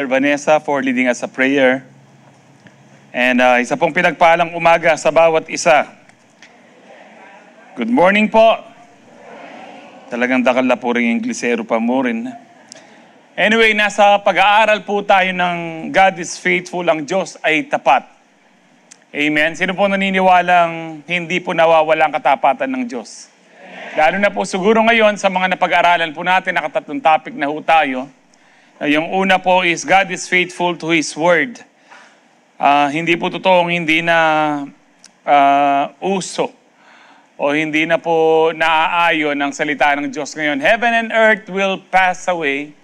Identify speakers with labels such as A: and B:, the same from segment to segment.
A: Vanessa for leading us a prayer. And isa pong pinagpalang umaga sa bawat isa. Good morning po. Talagang dakal na po rin Inglesero pa mo rin. Anyway, nasa pag-aaral po tayo ng God is faithful, ang Diyos ay tapat. Amen. Sino po naniniwalang hindi po nawawala ang katapatan ng Diyos? Lalo na po siguro ngayon sa mga napag-aaralan po natin, nakatatlong topic na ho tayo. Yung una po is God is faithful to His Word. Hindi po totoong hindi na uso o hindi na po naaayon ang salita ng Diyos ngayon. Heaven and earth will pass away,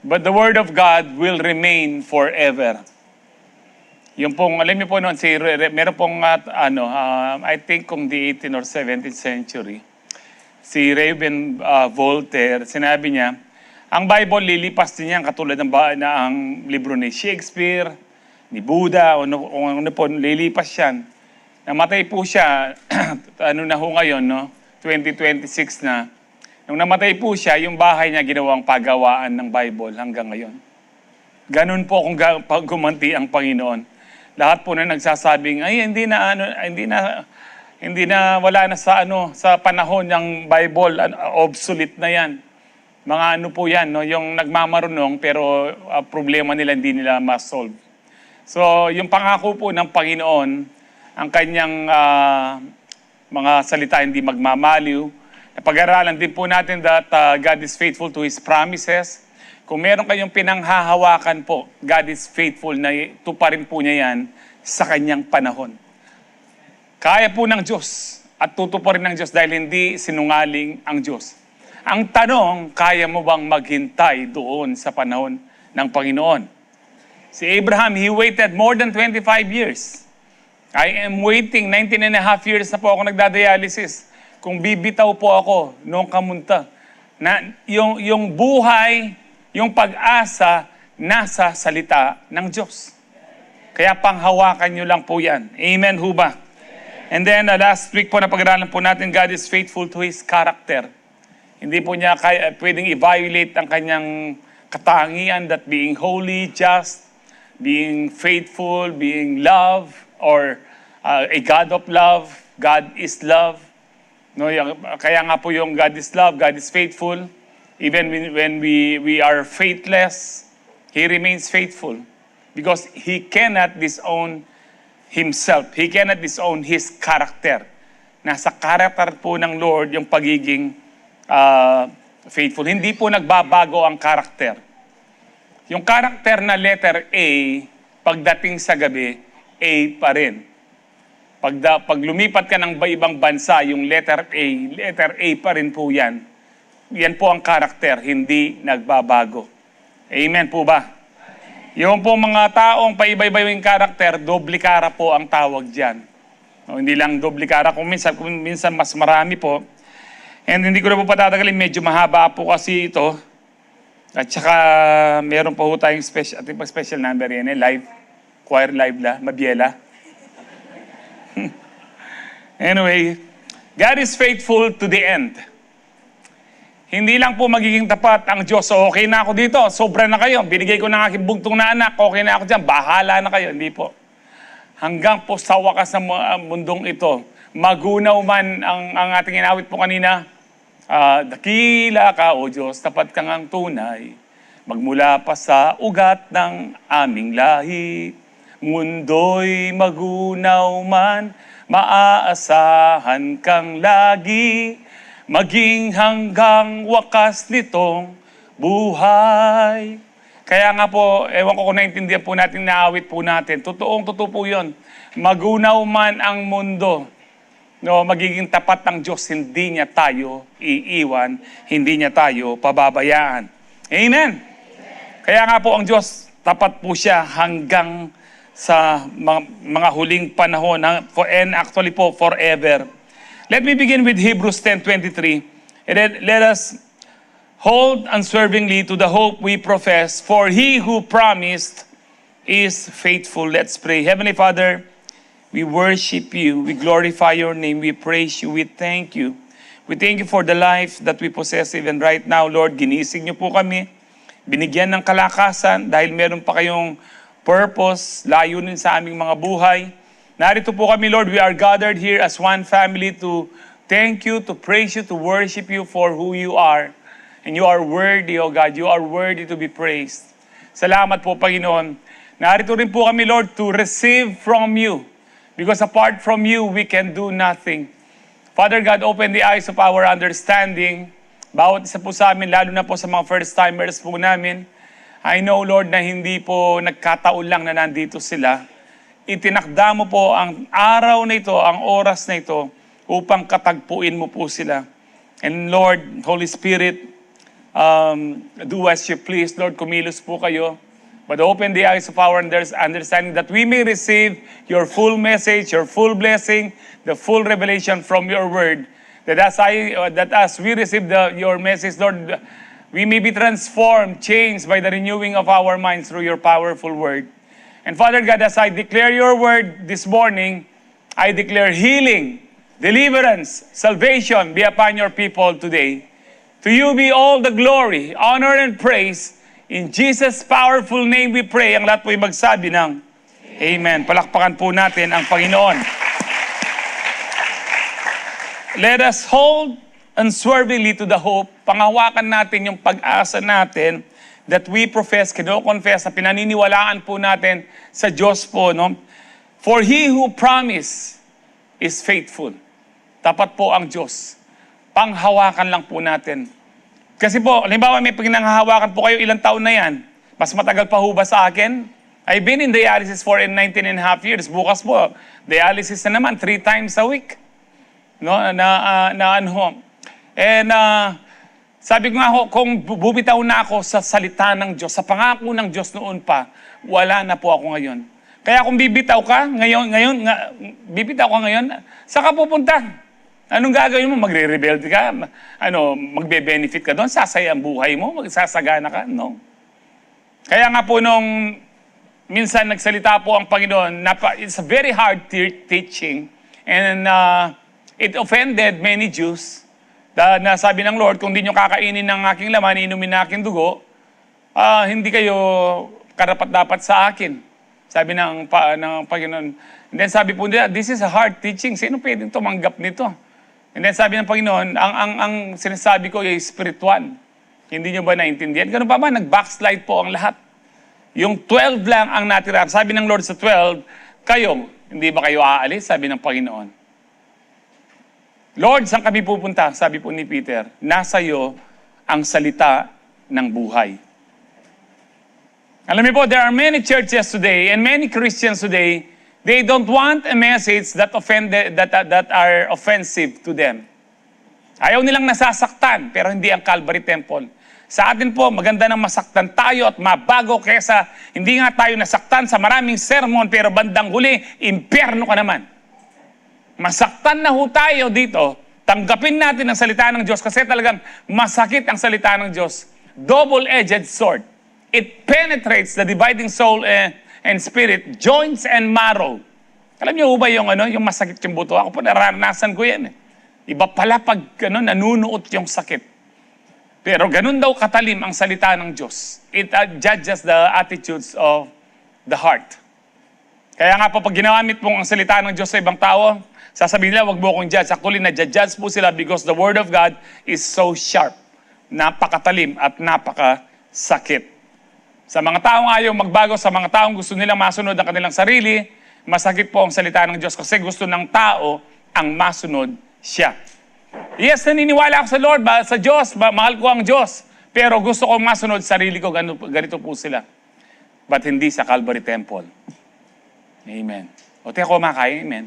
A: but the Word of God will remain forever. Yung pong, alam niyo po noon, meron pong, I think kung the 18th or 17th century, si Raven Voltaire, sinabi niya, ang Bible lilipas din yan katulad ng ang libro ni Shakespeare, ni Buddha, o ano po, lilipas yan. Namatay po siya, na ho ngayon, no? 2026 na. Nung namatay po siya, yung bahay niya ginawang pagawaan ng Bible hanggang ngayon. Ganun po kung gumanti ang Panginoon. Lahat po na nagsasabing, ay hindi na wala na sa panahon ng Bible, obsolete na yan. Mga ano po yan, no? Yung nagmamarunong pero problema nila hindi nila ma-solve. So, yung pangako po ng Panginoon, ang kanyang mga salita hindi magmamaliw. Napag-aralan din po natin that God is faithful to His promises. Kung meron kayong pinanghahawakan po, God is faithful na tuparin po niya yan sa kanyang panahon. Kaya po ng Diyos at tutuparin ng Diyos dahil hindi sinungaling ang Diyos. Ang tanong, kaya mo bang maghintay doon sa panahon ng Panginoon? Si Abraham, he waited more than 25 years. I am waiting, 19 and a half years na po ako nagdadialysis. Kung bibitaw po ako noong kamunta, na yung buhay, yung pag-asa, nasa salita ng Diyos. Kaya panghawakan nyo lang po yan. Amen ho ba? And then last week po na pag-aralan po natin, God is faithful to His character. Hindi po niya pwedeng i-violate ang kanyang katangian that being holy, just, being faithful, being love, or a God of love. God is love. No, kaya nga po yung God is love, God is faithful. Even when we are faithless, He remains faithful. Because He cannot disown Himself. He cannot disown His character. Nasa character po ng Lord yung pagiging faithful. Hindi po nagbabago ang karakter. Yung karakter na letter A, pagdating sa gabi, A pa rin. Pag lumipat ka ng ibang bansa, yung letter A pa rin po yan. Yan po ang karakter, hindi nagbabago. Amen po ba? Yung po mga taong paiba-iba yung karakter, doble kara po ang tawag dyan. No, hindi lang doble kara, kung minsan mas marami po. And hindi ko na po patatagalin, medyo mahaba po kasi ito. At saka meron pa po tayong special number yan, live. Choir live la, mabiela. Anyway, God is faithful to the end. Hindi lang po magiging tapat ang Diyos. So okay na ako dito, sobra na kayo. Binigay ko ng aking bugtong na anak, okay na ako dyan, bahala na kayo. Hindi po. Hanggang po sa wakas ng mundong ito, magunaw man ang ating inawit po kanina, dakila ka, O Diyos, tapat kang ang tunay. Magmula pa sa ugat ng aming lahi, mundo'y magunaw man, maaasahan kang lagi, maging hanggang wakas nitong buhay. Kaya nga po, ewan ko kung naintindihan po natin, naawit po natin. Totoo po yun. Magunaw man ang mundo, no, magiging tapat ng Diyos, hindi niya tayo iiwan, hindi niya tayo pababayaan. Amen? Kaya nga po ang Diyos, tapat po siya hanggang sa mga huling panahon, and actually po forever. Let me begin with Hebrews 10:23. Let us hold unswervingly to the hope we profess, for He who promised is faithful. Let's pray. Heavenly Father, we worship You, we glorify Your name, we praise You, we thank You. We thank You for the life that we possess even right now, Lord. Ginising Niyo po kami. binigyan ng kalakasan dahil meron pa kayong purpose, layunin sa aming mga buhay. Narito po kami, Lord, we are gathered here as one family to thank you, to praise you, to worship you for who you are. And you are worthy, O God, you are worthy to be praised. Salamat po, Panginoon. Narito rin po kami, Lord, to receive from you. Because apart from you, we can do nothing. Father God, open the eyes of our understanding. Bawat isa po sa amin, lalo na po sa mga first-timers po namin, I know, Lord, na hindi po nagkataon lang na nandito sila. Itinakda mo po ang araw na ito, ang oras na ito, upang katagpuin mo po sila. And Lord, Holy Spirit, do as you please. Lord, kumilos po kayo. But open the eyes of our understanding that we may receive your full message, your full blessing, the full revelation from your word. That as we receive your message, Lord, we may be transformed, changed by the renewing of our minds through your powerful word. And Father God, as I declare your word this morning, I declare healing, deliverance, salvation be upon your people today. To you be all the glory, honor, and praise. In Jesus' powerful name we pray. Ang lahat po'y magsabi ng Amen. Palakpakan po natin ang Panginoon. Let us hold unswervingly to the hope. Panghawakan natin yung pag-asa natin that we profess, kino-confess, na pinaniniwalaan po natin sa Diyos po. No? For He who promised is faithful. Tapat po ang Diyos. Panghawakan lang po natin. Kasi po, halimbawa may pinanghahawakan po kayo, ilang taon na yan. Mas matagal pa ho ba sa akin? I've been in dialysis for 19 and a half years. Bukas po, dialysis na naman, 3 times a week. No, And sabi ko nga ho, kung bubitaw na ako sa salita ng Diyos, sa pangako ng Diyos noon pa, wala na po ako ngayon. Kaya kung bibitaw ka ngayon, saan ka pupunta? Anong gagawin mo? Magre-rebelde ka? Magbe-benefit ka doon? Sasaya ang buhay mo? Magsasagana ka? No. Kaya nga po nung minsan nagsalita po ang Panginoon, it's a very hard teaching and it offended many Jews. Na sabi ng Lord, kung di nyo kakainin ng aking laman, inumin ng aking dugo, hindi kayo karapat-dapat sa akin. Sabi ng Panginoon. And then sabi po nila, this is a hard teaching. Sino pwedeng tumanggap nito? And then sabi ng Panginoon, ang sinasabi ko ay spiritual. Hindi nyo ba naintindihan? Ganun pa ba? Nag-backslide po ang lahat. Yung 12 lang ang natira. Sabi ng Lord sa 12, hindi ba kayo aalis? Sabi ng Panginoon. Lord, saan kami pupunta? Sabi po ni Peter, nasa iyo ang salita ng buhay. Alam niyo po, there are many churches today and many Christians today, they don't want a message that are offensive to them. Ayaw nilang nasasaktan, pero hindi ang Calvary Temple. Sa atin po, maganda nang masaktan tayo at mabago kaysa hindi nga tayo nasaktan sa maraming sermon, pero bandang huli, impyerno ka naman. Masaktan na ho tayo dito, tanggapin natin ang salita ng Diyos kasi talagang masakit ang salita ng Diyos. Double-edged sword. It penetrates the dividing soul and spirit, joints and marrow. Alam niyo ba yung masakit yung buto? Ako po naranasan ko yan. Iba pala pag nanunuot yung sakit. Pero ganun daw katalim ang salita ng Diyos. It judges the attitudes of the heart. Kaya nga po pag ginamit mong ang salita ng Diyos sa ibang tao, sasabihin nila, wag mo akong judge. Actually, na-judge po sila because the Word of God is so sharp. Napakatalim at napakasakit. Sa mga taong ayaw magbago, sa mga taong gusto nilang masunod ang kanilang sarili, masakit po ang salita ng Diyos kasi gusto ng tao ang masunod siya. Yes, naniniwala ako sa Lord, sa Diyos, mahal ko ang Diyos. Pero gusto kong masunod sarili ko, ganito po sila. But hindi sa Calvary Temple. Amen. O teka, kumakain, amen.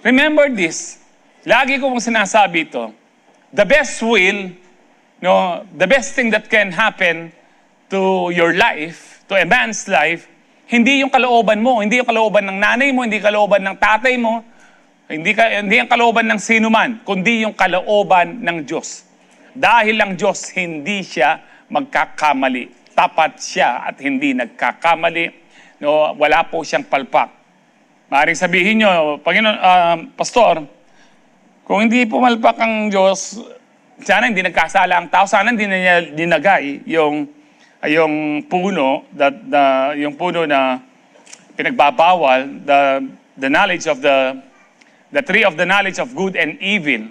A: Remember this. Lagi ko mong sinasabi ito. The best will, the best thing that can happen to your life, to a man's life, hindi yung kalooban mo, hindi yung kalooban ng nanay mo, hindi kalooban ng tatay mo, hindi ang kalooban ng sino man, kundi yung kalooban ng Diyos. Dahil ang Diyos, hindi siya magkakamali. Tapat siya at hindi nagkakamali. Wala po siyang palpak. Maaaring sabihin nyo, Panginoon, Pastor, kung hindi pumalpak ang Diyos, sana hindi nagkasala ang tao, sana hindi na niya dinagay yung puno, yung puno na pinagbabawal, the knowledge of the tree of the knowledge of good and evil.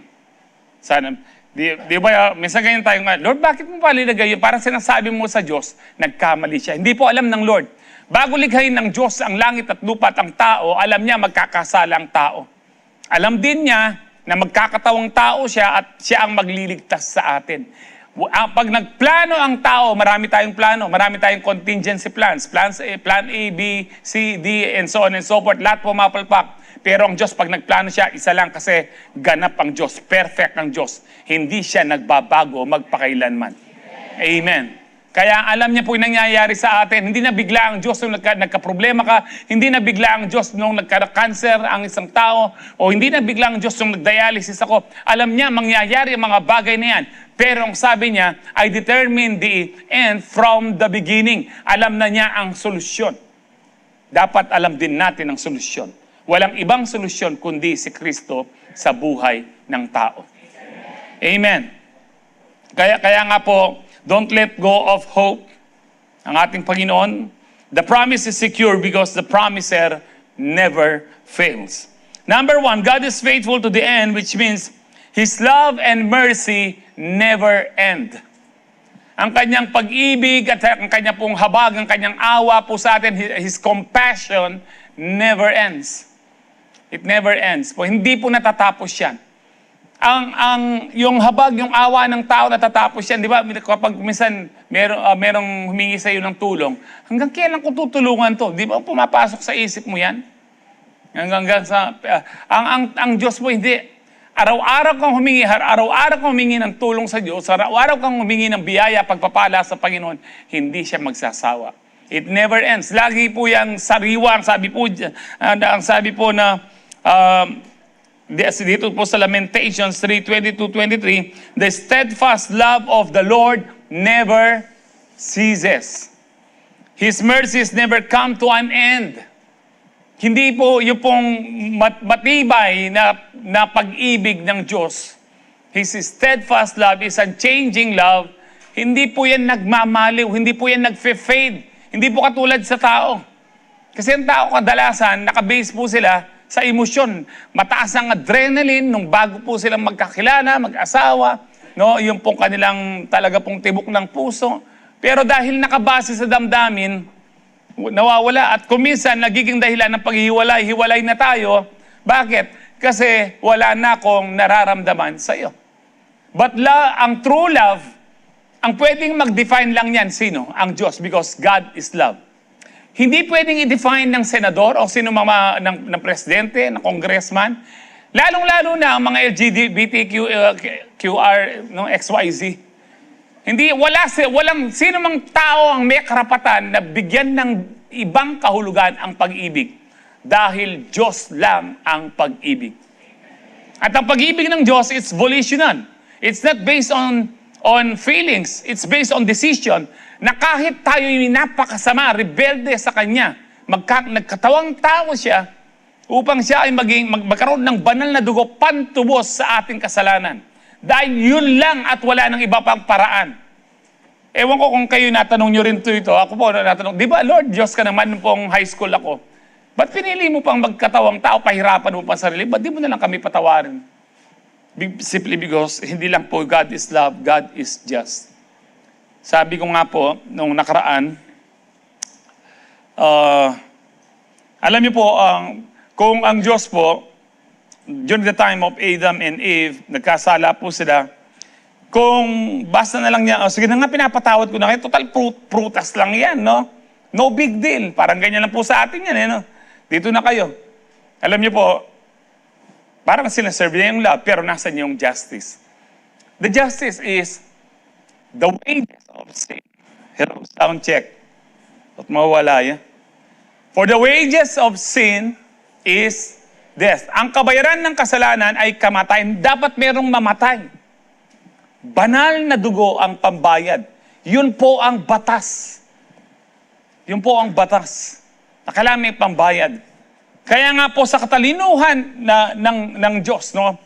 A: Sana, di ba, minsan ganyan tayo nga, Lord, bakit mo pa linagay yun? Parang sinasabi mo sa Diyos, nagkamali siya. Hindi po alam ng Lord. Bago likhain ng Diyos ang langit at lupa at ang tao, alam niya magkakasala ang tao. Alam din niya na magkakatawang tao siya at siya ang magliligtas sa atin. Pag nagplano ang tao, marami tayong plano, marami tayong contingency plans. Plan A, B, C, D, and so on and so forth. Lahat pumapalpak. Pero ang Diyos, pag nagplano siya, isa lang kasi ganap ang Diyos. Perfect ang Diyos. Hindi siya nagbabago magpakailanman. Amen. Kaya alam niya po yung nangyayari sa atin. Hindi na bigla ang Diyos nung nagka-problema ka. Hindi na bigla ang Diyos nung nagka-cancer ang isang tao. O hindi na bigla ang Diyos nung nag-dialysis ako. Alam niya, mangyayari ang mga bagay na yan. Pero ang sabi niya, I determined the end from the beginning. Alam na niya ang solusyon. Dapat alam din natin ang solusyon. Walang ibang solusyon kundi si Kristo sa buhay ng tao. Amen. Kaya nga po, don't let go of hope. Ang ating Panginoon, the promise is secure because the promiser never fails. Number 1, God is faithful to the end, which means His love and mercy never end. Ang kanyang pag-ibig at ang kanyang pong habag, ang kanyang awa po sa atin, His compassion never ends. It never ends. Po, hindi po natatapos yan. Yung habag, yung awa ng tao natatapos yan. Di ba? Kapag minsan merong humingi sa iyo ng tulong, hanggang kailan ko tutulungan to? Di ba pumapasok sa isip mo yan? Hanggang sa... ang Diyos po hindi... Araw-araw kang humingi ng tulong sa Diyos, araw-araw kang humingi ng biyaya, pagpapala sa Panginoon, hindi siya magsasawa. It never ends. Lagi po yang sariwa. Ang sabi po na, dito po sa Lamentations 3:22-23, the steadfast love of the Lord never ceases. His mercies never come to an end. Hindi po yung pong matibay na pag-ibig ng Diyos. His steadfast love is unchanging love. Hindi po yan nagmamaliw. Hindi po yan nagfe-fade. Hindi po katulad sa tao. Kasi ang tao kadalasan, nakabase po sila sa emosyon. Mataas ang adrenaline nung bago po silang magkakilala, mag-asawa. No? Yung pong kanilang talaga pong tibok ng puso. Pero dahil nakabase sa damdamin, nawawala. At kuminsan, nagiging dahilan ng paghihiwalay na tayo. Bakit? Kasi wala na akong nararamdaman sa iyo. But ang true love, ang pwedeng mag-define lang yan, sino? Ang Diyos, because God is love. Hindi pwedeng i-define ng senador o sino ng presidente, ng congressman. Lalong-lalo na ang mga LGBTQR, XYZ. Walang sino mang tao ang may karapatan na bigyan ng ibang kahulugan ang pag-ibig. Dahil Diyos lang ang pag-ibig. At ang pag-ibig ng Diyos, it's volitional. It's not based on feelings. It's based on decision. Na kahit tayo yung napakasama, rebelde sa Kanya, nagkatawang tao siya, upang siya ay magkaroon ng banal na dugo pantubos sa ating kasalanan. Dahil yun lang at wala ng iba pang paraan. Ewan ko kung kayo natanong nyo rin ito. Ako po natanong, di ba Lord, Diyos ka naman pong high school ako. Ba't pinili mo pang magkatawang tao, pahirapan mo pa sarili? Ba't di mo na lang kami patawarin? Simply because hindi lang po God is love, God is just. Sabi ko nga po, nung nakaraan, alam niyo po, kung ang Diyos po, during the time of Adam and Eve, nagkasala po sila. Kung basta na lang niya, sige na nga, pinapatawad ko na kayo, total prutas lang yan, no? No big deal. Parang ganyan lang po sa atin yan, no? Dito na kayo. Alam niyo po, parang sinaserve niya yung love, pero nasa niya yung justice. The justice is the wages of sin. Hello, sound check. At mawawala yan. For the wages of sin is death. Ang kabayaran ng kasalanan ay kamatayan. Dapat merong mamatay. Banal na dugo ang pambayad. Yun po ang batas. Yun po ang batas. Kailangan may pambayad. Kaya nga po sa katalinuhan ng Diyos, no?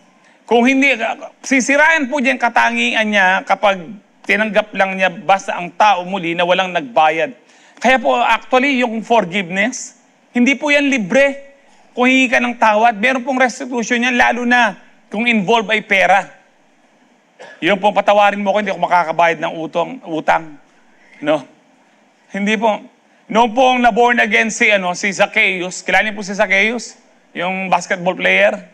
A: Kung hindi, sisirain po diyan katangian niya kapag tinanggap lang niya basta ang tao muli na walang nagbayad. Kaya po actually yung forgiveness, hindi po yan libre. Kung hingi ka ng tawad, meron pong restitution yan, lalo na kung involved ay pera. Yung pong patawarin mo ko, hindi ako makakabayad ng utang. No? Hindi po. Noong pong na-born again si Zacchaeus, kilala niyo po si Zacchaeus? Yung basketball player?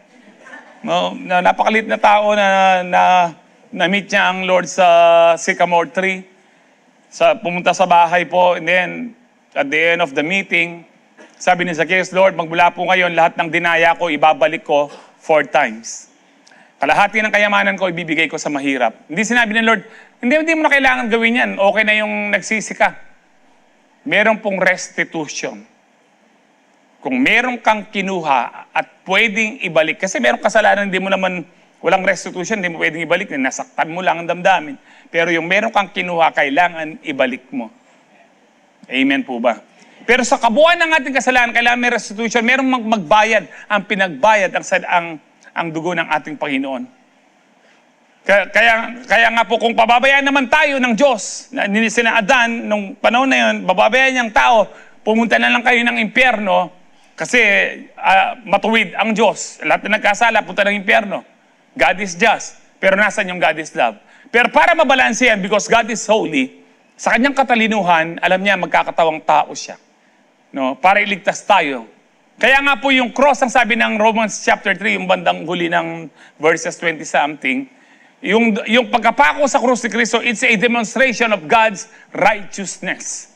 A: No, napakalit na tao na-meet niya ang Lord sa sycamore tree. Pumunta sa bahay po, and then at the end of the meeting, sabi ni Zacchaeus, Lord, magmula po ngayon, lahat ng dinaya ko, ibabalik ko 4 times. Kalahati ng kayamanan ko, ibibigay ko sa mahirap. Hindi sinabi ng Lord, hindi mo na kailangan gawin yan. Okay na yung nagsisi ka. Meron pong restitution. Kung meron kang kinuha at pwedeng ibalik, kasi meron kasalanan, hindi mo naman, walang restitution, hindi mo pwedeng ibalik, nasaktan mo lang ang damdamin. Pero yung meron kang kinuha, kailangan ibalik mo. Amen po ba? Pero sa kabuuan ng ating kasalanan, kailangan may restitution, merong magbayad. Ang pinagbayad, ang dugo ng ating Panginoon. Kaya nga po, kung pababayaan naman tayo ng Diyos, sina Adan, nung panahon na yun, bababayaan niyang tao, pumunta na lang kayo ng impyerno, kasi matuwid ang Diyos. Lahat na nagkasala, punta ng impyerno. God is just. Pero nasan yung God is love? Pero para mabalanse yan, because God is holy, sa kanyang katalinuhan, alam niya magkakatawang tao siya. No? Para iligtas tayo. Kaya nga po yung cross, ang sabi ng Romans chapter 3, yung bandang huli ng verses 20-something, yung pagkapako sa cross ni Kristo, it's a demonstration of God's righteousness.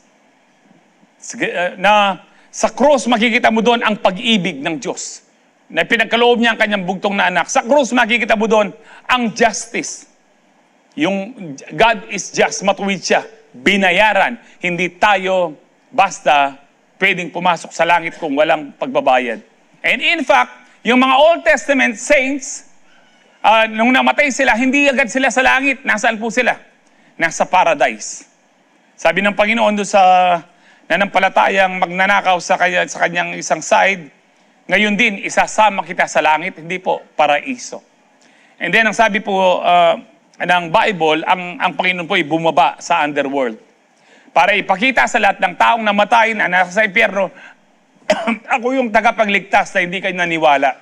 A: Na sa cross, makikita mo doon ang pag-ibig ng Diyos. Na pinagkaloob niya ang kanyang bugtong na anak. Sa cross, makikita mo doon ang justice. Yung God is just, matuwid siya. Binayaran. Hindi tayo basta pwedeng pumasok sa langit kung walang pagbabayad. And in fact, yung mga Old Testament saints, nung namatay sila, hindi agad sila sa langit. Nasaan po sila? Nasa paradise. Sabi ng Panginoon doon sa nanampalatayang magnanakaw sa kanyang isang side, ngayon din, isasama kita sa langit, hindi po, paraiso. And then, ang sabi po ng Bible, ang Panginoon po ay bumaba sa underworld. Para ipakita sa lahat ng taong namatay na nasa sa impyerno, ako yung tagapagligtas na hindi kayo naniwala.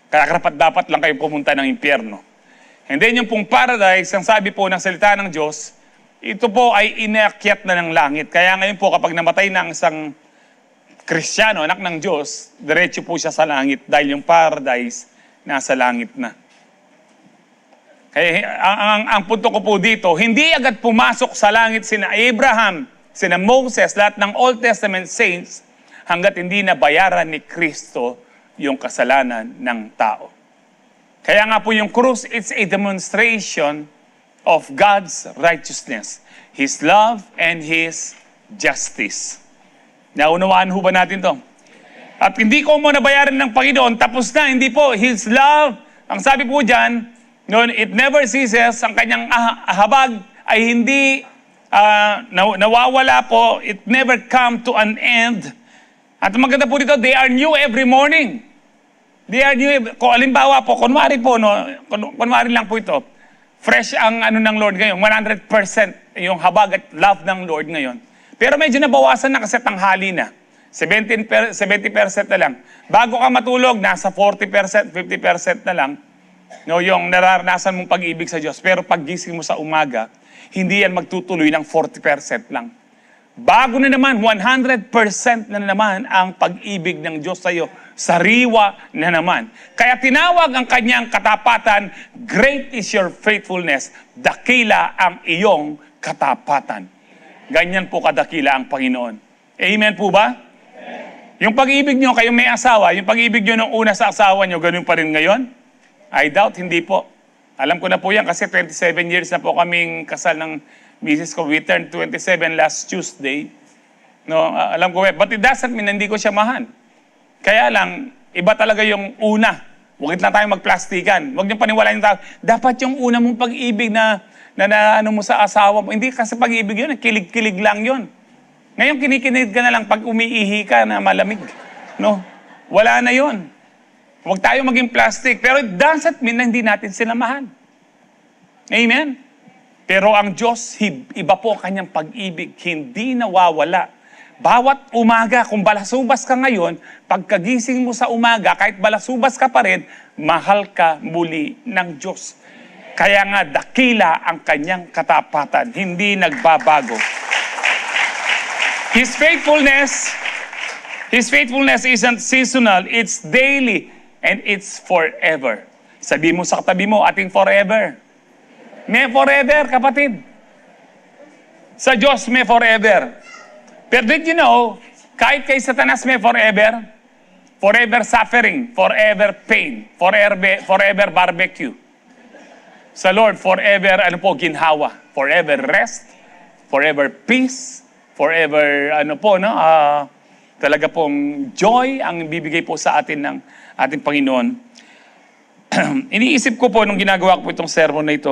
A: Kaya karapat-dapat lang kayo pumunta ng impyerno. And then yung pong paradise, ang sabi po ng salita ng Diyos, ito po ay inakyat na ng langit. Kaya ngayon po kapag namatay na ang isang Kristiyano, anak ng Diyos, diretso po siya sa langit dahil yung paradise nasa langit na. Kaya ang punto ko po dito, hindi agad pumasok sa langit sina Abraham, sina Moses, lahat ng Old Testament saints, hanggat hindi nabayaran ni Kristo yung kasalanan ng tao. Kaya nga po yung krus, it's a demonstration of God's righteousness, His love and His justice. Naunawaan ho ba natin to? At hindi ko mo nabayaran ng Panginoon, tapos na, hindi po. His love, ang sabi po dyan, no, it never ceases, ang kanyang habag ay hindi nawawala po, it never come to an end. At maganda po dito, they are new every morning. They are new, kung alimbawa po, kunwari lang po ito, fresh ang ng Lord ngayon, 100% yung habag at love ng Lord ngayon. Pero medyo nabawasan na kasi tanghali na. 70% na lang. Bago ka matulog, nasa 40%, 50% na lang. No, yung nararanasan mong pag-ibig sa Diyos. Pero paggising mo sa umaga, hindi yan magtutuloy ng 40% lang. Bago na naman, 100% na naman ang pag-ibig ng Diyos sa iyo. Sariwa na naman. Kaya tinawag ang kanyang katapatan, great is your faithfulness. Dakila ang iyong katapatan. Ganyan po kadakila ang Panginoon. Amen po ba? Amen. Yung pag-ibig nyo, kayong may asawa, yung pag-ibig nyo nung una sa asawa nyo, ganun pa rin ngayon? I doubt, hindi po. Alam ko na po yan kasi 27 years na po kaming kasal ng misis ko. We turned 27 last Tuesday. No, alam ko, but it doesn't mean hindi ko siya mahal. Kaya lang, iba talaga yung una. Huwag na tayo magplastikan. Huwag niyong paniwalaan yung tao. Dapat yung una mong pag-ibig na ano mo sa asawa mo. Hindi kasi pag-ibig yun, kilig-kilig lang yun. Ngayon kinikinig ka na lang pag umiihi ka na malamig. No? Wala na yun. Huwag tayo maging plastic. Pero it doesn't mean na hindi natin sila mahal. Amen? Pero ang Diyos, iba po ang kanyang pag-ibig. Hindi nawawala. Bawat umaga, kung balasubas ka ngayon, pagkagising mo sa umaga, kahit balasubas ka pa rin, mahal ka muli ng Diyos. Kaya nga, dakila ang kanyang katapatan. Hindi nagbabago. His faithfulness isn't seasonal, it's daily, and it's forever. Sabi mo sa katabi mo, ating forever. May forever, kapatid. Sa Diyos, may forever. Pero did you know, kahit kay Satanas may forever, forever suffering, forever pain, forever barbecue. Sa Lord, forever, ginhawa. Forever rest, forever peace, forever, talaga pong joy ang bibigay po sa atin ng ating Panginoon. Iniisip ko po nung ginagawa ko po itong sermon na ito,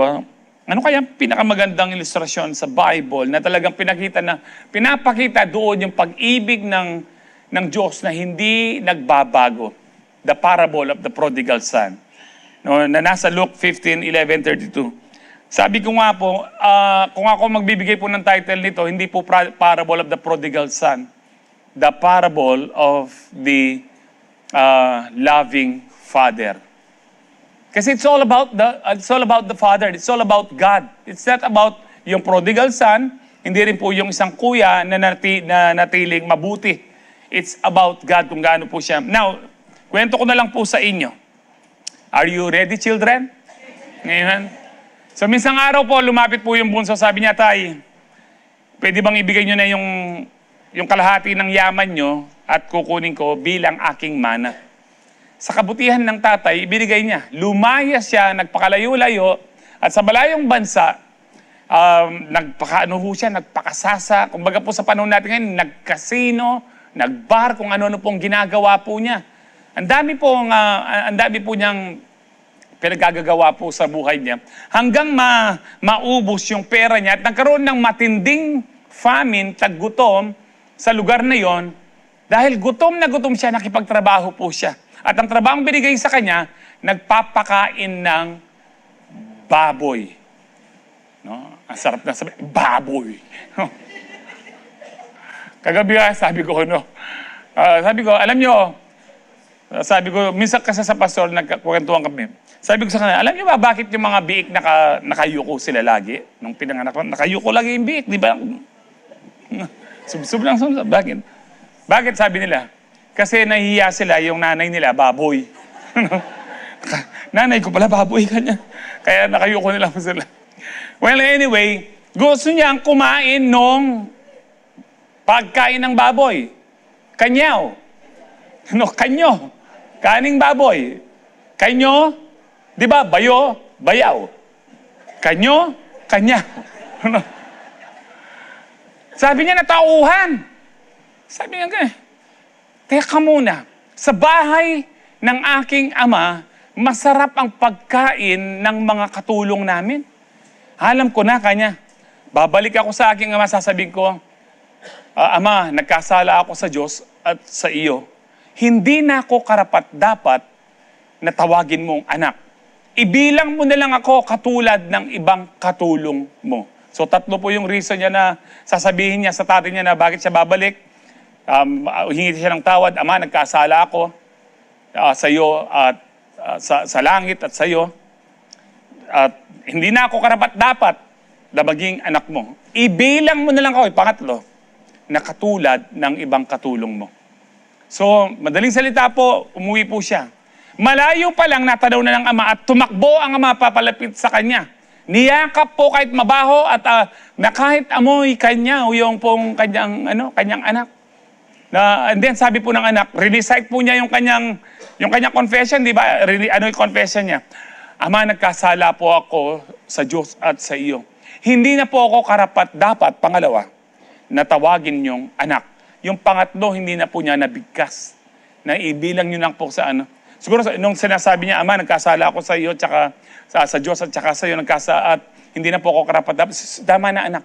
A: ano kaya pinakamagandang ilustrasyon sa Bible na talagang pinapakita doon yung pag-ibig ng Diyos na hindi nagbabago. The parable of the prodigal son. No, na nasa Luke 15:11-32. Sabi ko nga po, kung ako magbibigay po ng title nito, hindi po parable of the prodigal son. The parable of the loving father. Kasi it's all about the Father. It's all about God. It's not about yung prodigal son. Hindi rin po yung isang kuya na natiling mabuti. It's about God kung gaano po siya. Now, kwento ko na lang po sa inyo. Are you ready, children? Ngayon. So, minsang araw po, lumapit po yung bunso. Sabi niya, Tay, pwede bang ibigay nyo na yung kalahati ng yaman nyo at kukunin ko bilang aking mana? Sa kabutihan ng tatay, ibinigay niya. Lumaya siya, nagpakalayo-layo, at sa malayong bansa, nagpakasasa. Kumbaga po sa panahon natin ngayon, nagkasino, nagbar, kung ano-ano pong ginagawa po niya. Ang dami po niyang pinagagagawa po sa buhay niya. Hanggang maubos yung pera niya at nagkaroon ng matinding famine, taggutom sa lugar na yon. Dahil gutom na gutom siya, nakipagtrabaho po siya. At ang trabahong binigay sa kanya, nagpapakain ng baboy. No? Ang sarap na sabi, baboy. Kagabi sabi ko, alam nyo, minsan kasi sa pastor, nagkakwentuhan kami. Sabi ko sa kanila, alam nyo ba bakit yung mga biik nakayuko sila lagi? Nung pinanganak ko, nakayuko lagi yung biik, di ba? Sub lang. Bakit? Bakit sabi nila? Kasi nahihiya sila yung nanay nila, baboy. Nanay ko pala, baboy kanya. Kaya nakayuko nila po sila. Well, anyway, gusto niyang kumain nung pagkain ng baboy. Kanyaw. Kanyo. Kaning baboy. Kanyo, di ba? Bayo, bayaw. Kanyo, kanya. Sabi niya, natauhan. Sabi niya, teka muna, sa bahay ng aking ama, masarap ang pagkain ng mga katulong namin. Alam ko na kanya. Babalik ako sa aking ama, sasabihin ko, Ama, nagkasala ako sa Diyos at sa iyo. Hindi na ako karapat-dapat na tawagin mong anak. Ibilang mo na lang ako katulad ng ibang katulong mo. So 3 po yung reason niya na sasabihin niya sa tatay niya na bakit siya babalik. Hingi siya ng tawad, Ama, nagkasala ako sa iyo at sa langit at sa iyo. At hindi na ako karapat-dapat na maging anak mo. Ibilang mo na lang ako, pangatlo, na katulad ng ibang katulong mo. So, madaling salita po, umuwi po siya. Malayo pa lang natanaw na ng ama at tumakbo ang ama papalapit sa kanya. Niyakap po kahit mabaho at na kahit amoy kanya o yung pong kanyang anak. And then sabi po ng anak, recite po niya yung kanyang confession, di ba? Ano yung confession niya? Ama, nagkasala po ako sa Diyos at sa iyo. Hindi na po ako karapat-dapat, pangalawa, na tawagin yung anak. Yung pangatlo, hindi na po niya nabigkas. Na ibilang nyo lang po sa ano. Siguro nung sinasabi niya, Ama, nagkasala ako sa iyo, tsaka sa Diyos at tsaka sa iyo, at hindi na po ako karapat-dapat. Tama na anak.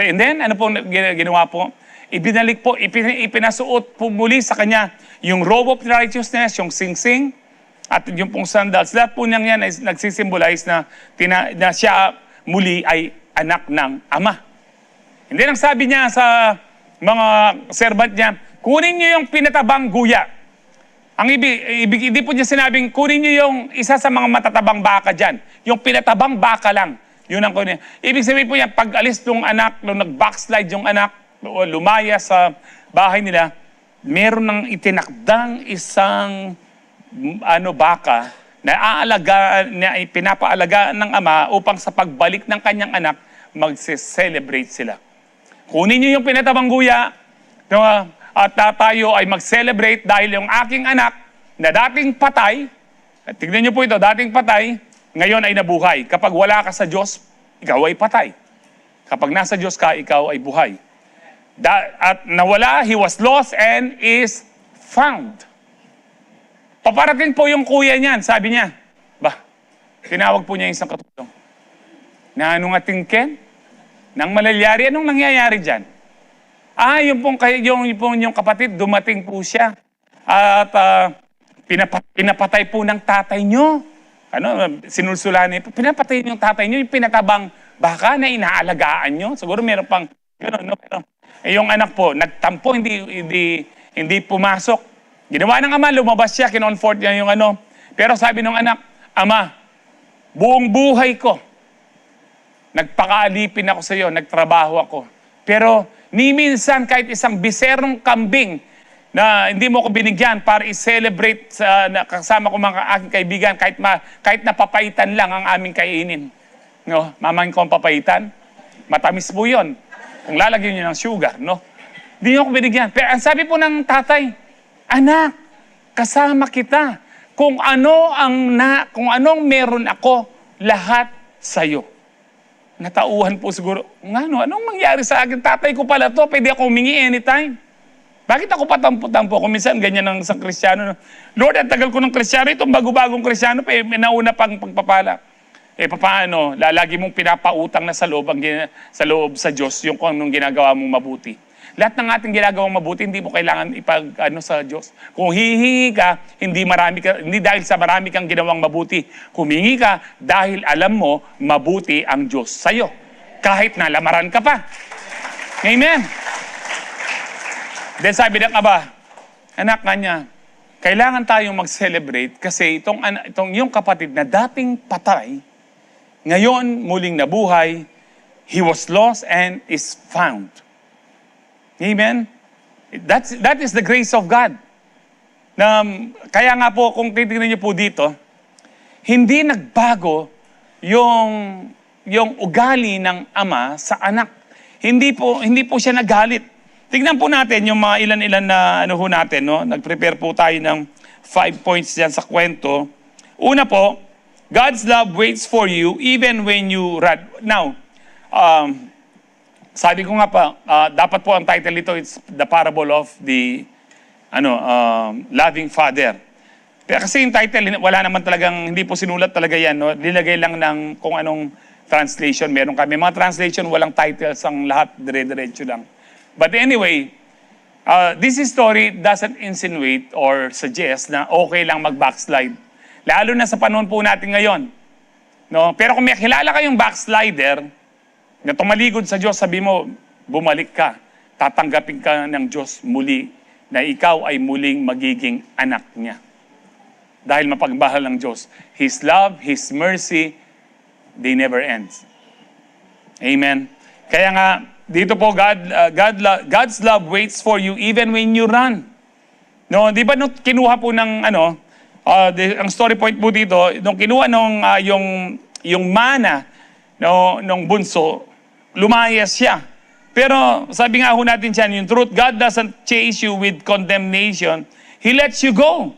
A: And then, ano po ginawa po? ibinalik po, ipinasuot po muli sa kanya yung robe of righteousness, yung singsing, at yung pong sandals. Lahat po niyang yan ay nagsisimbolize na siya muli ay anak ng Ama. Hindi nang sabi niya sa mga servant niya, kunin niyo yung pinatabang guya. Ang ibig, hindi po niya sinabing, kunin niyo yung isa sa mga matatabang baka dyan. Yung pinatabang baka lang. Yun ang kunin. Ibig sabihin po yan, pag alis ng anak, nung nag-backslide yung anak, o lumaya sa bahay nila, meron ng itinakdang isang baka na pinapaalagaan ng ama upang sa pagbalik ng kanyang anak, magse-celebrate sila. Kunin niyo yung pinatabang guya, at tayo ay mag-celebrate dahil yung aking anak na dating patay, at tignan niyo po ito, dating patay, ngayon ay nabuhay. Kapag wala ka sa Diyos, ikaw ay patay. Kapag nasa Diyos ka, ikaw ay buhay. At nawala, he was lost and is found. Paparating po yung kuya niyan, sabi niya, tinawag po niya yung isang katulong. Na anong ating ken? Nang malalyari, anong nangyayari dyan? Yung kapatid, dumating po siya. At pinapatay po ng tatay nyo. Sinulsulan niya. Pinapatay yung tatay nyo, yung pinatabang baka na inaalagaan nyo. Siguro meron pang, yung anak po, nagtampo, hindi pumasok. Ginawa ng ama, lumabas siya, kinonfort niya yung Pero sabi ng anak, Ama, buong buhay ko, nagpakaalipin ako sa iyo, nagtrabaho ako. Pero ni minsan kahit isang biserong kambing na hindi mo ko binigyan para i-celebrate kasama ko mga aking kaibigan, kahit napapaitan lang ang aming kainin. No? Mamang ko ang papaitan, matamis po yun. Kung lalagyan niyo ng sugar, no? Hindi niyo ko binigyan. Pero ang sabi po ng tatay, anak, kasama kita. Kung anong meron ako, lahat sa'yo. Natauhan po siguro, anong mangyari sa akin? Tatay ko pala to, pwede ako humingi anytime. Bakit ako patampo-tampo? Kung minsan ganyan ng isang Kristiyano. Lord, ang tagal ko ng Kristiyano, itong bago-bagong Kristiyano, nauna pang pagpapala. Paano? Lagi mong pinapautang na sa loob sa Diyos yung kung anong ginagawa mong mabuti. Lahat ng ating ginagawang mabuti, hindi mo kailangan sa Diyos. Kung hihingi ka, hindi dahil sa marami kang ginawang mabuti. Humingi ka dahil alam mo, mabuti ang Diyos sa'yo. Kahit nalamaran ka pa. Amen. Then sabi ng aba, anak nga niya, kailangan tayong mag-celebrate kasi yung kapatid na dating patay, ngayon muling nabuhay, he was lost and is found. Amen? That is the grace of God. Kaya nga po, kung titignan niyo po dito, hindi nagbago yung ugali ng ama sa anak. Hindi po siya nagalit. Tignan po natin yung mga ilan-ilan na natin, no? Nag-prepare po tayo ng 5 points diyan sa kwento. Una po, God's love waits for you even when you run. Now, sabi ko nga pa, dapat po ang title nito, it's the parable of the loving father. Pero kasi yung title, wala naman talagang, hindi po sinulat talaga yan. No? Nilagay lang ng kung anong translation meron kami. Mga translation, walang titles ang lahat, dire-diretso lang. But anyway, this story doesn't insinuate or suggest na okay lang mag-backslide. Lalo na sa panahon po natin ngayon. No? Pero kung may kilala kayong backslider, na tumaligod sa Diyos, sabi mo, bumalik ka, tatanggapin ka ng Diyos muli, na ikaw ay muling magiging anak niya. Dahil mapagmahal ng Diyos. His love, His mercy, they never end. Amen. Kaya nga, dito po, God's love waits for you even when you run. No, di ba nung kinuha po ng ang story point po dito, nung kinuha yung mana nung bunso, lumayas siya. Pero sabi nga ho natin dyan, yung truth, God doesn't chase you with condemnation. He lets you go.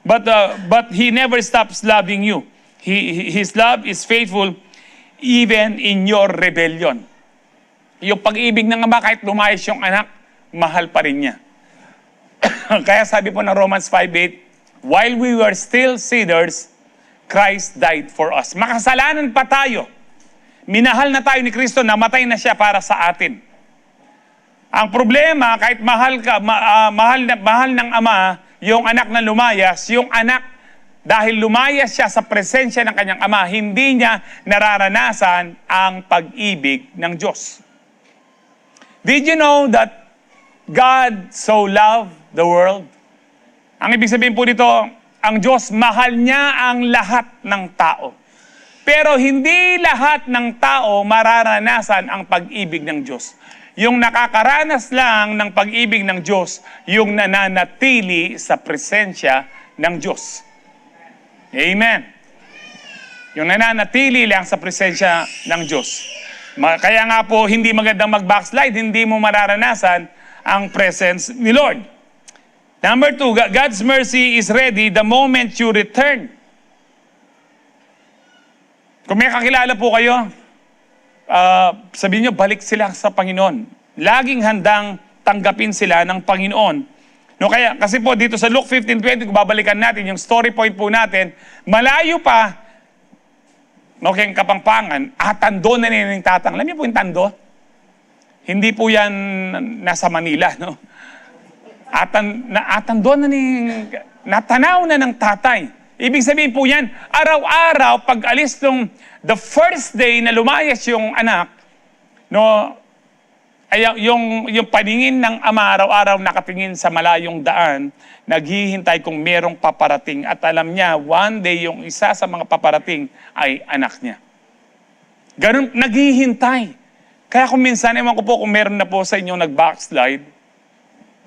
A: But He never stops loving you. His love is faithful even in your rebellion. Yung pag-ibig ng ama, kahit lumayas yung anak, mahal pa rin niya. Kaya sabi po ng Romans 5:8, while we were still sinners, Christ died for us. Makasalanan pa tayo. Minahal na tayo ni Kristo, namatay na siya para sa atin. Ang problema, kahit mahal ng ama, yung anak na lumayas, yung anak, dahil lumayas siya sa presensya ng kanyang ama, hindi niya nararanasan ang pag-ibig ng Diyos. Did you know that God so loved the world? Ang ibig sabihin po dito, ang Diyos, mahal niya ang lahat ng tao. Pero hindi lahat ng tao mararanasan ang pag-ibig ng Diyos. Yung nakakaranas lang ng pag-ibig ng Diyos, yung nananatili sa presensya ng Diyos. Amen. Yung nananatili lang sa presensya ng Diyos. Kaya nga po, hindi magandang mag-backslide, hindi mo mararanasan ang presence ni Lord. Number 2, God's mercy is ready the moment you return. Kung may kakilala po kayo, sabihin nyo, balik sila sa Panginoon. Laging handang tanggapin sila ng Panginoon. No, kasi po dito sa Luke 15:20, kung babalikan natin, yung story point po natin, malayo pa, no, kayong Kapampangan, tando na yung tatang. Alam niyo po yung tando? Hindi po yan nasa Manila, no? Tando na natanaw na ng tatay. Ibig sabihin po yan, araw-araw, pag alis nung the first day na lumayas yung anak, no, ay yung paningin ng ama araw-araw nakatingin sa malayong daan, naghihintay kung merong paparating. At alam niya, one day yung isa sa mga paparating ay anak niya. Ganun, naghihintay. Kaya kung minsan, ewan ko po kung meron na po sa inyo nag-backslide,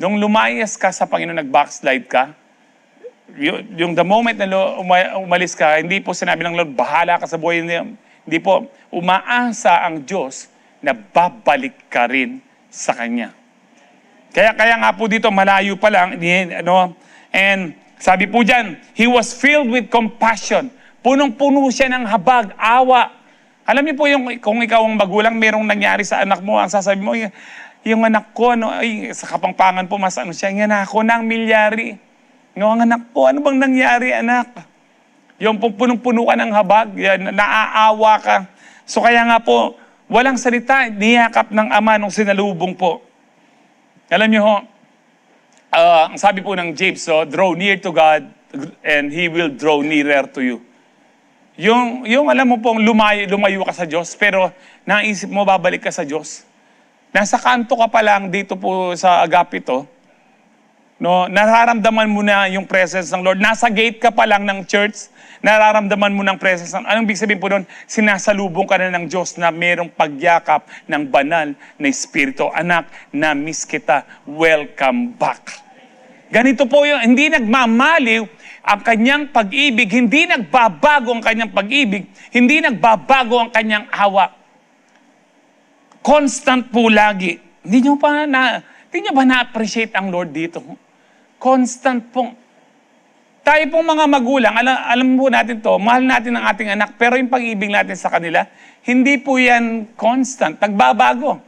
A: nung lumayas ka sa Panginoon, nag-backslide ka, yung the moment na umalis ka, hindi po sinabi ng Lord, bahala ka sa buhay niya. Hindi po, umaasa ang Diyos na babalik ka rin sa Kanya. Kaya nga po dito, malayo pa lang, and sabi po dyan, He was filled with compassion. Punong-puno siya ng habag, awa. Alam niyo po, kung ikaw ang magulang, merong nangyari sa anak mo, ang sasabi mo, yung anak ko, sa Kapampangan po, mas siya, yung anak ko, nang milyari. No, ang anak ko, ano bang nangyari, anak? Yung punong-puno ka ng habag, naaawa ka. So kaya nga po, walang salita, niyakap ng ama nung sinalubong po. Alam niyo ho, ang sabi po ng James, draw near to God and He will draw nearer to you. Yung alam mo pong lumayo ka sa Diyos, pero naisip mo babalik ka sa Diyos. Nasa kanto ka pa lang dito po sa Agapito, no, nararamdaman mo na yung presence ng Lord. Nasa gate ka pa lang ng church, nararamdaman mo ng presence ng... Anong ibig sabihin po doon? Sinasalubong ka na ng Diyos na mayroong pagyakap ng banal na Espiritu. Anak, na-miss kita. Welcome back. Ganito po yung, hindi nagmamaliw ang kanyang pag-ibig, hindi nagbabago ang kanyang pag-ibig, hindi nagbabago ang kanyang awa. Constant po lagi. Hindi nyo ba na-appreciate ang Lord dito? Constant pong. Tayo pong mga magulang, alam po natin to, mahal natin ang ating anak, pero yung pag-ibig natin sa kanila, hindi po yan constant, nagbabago.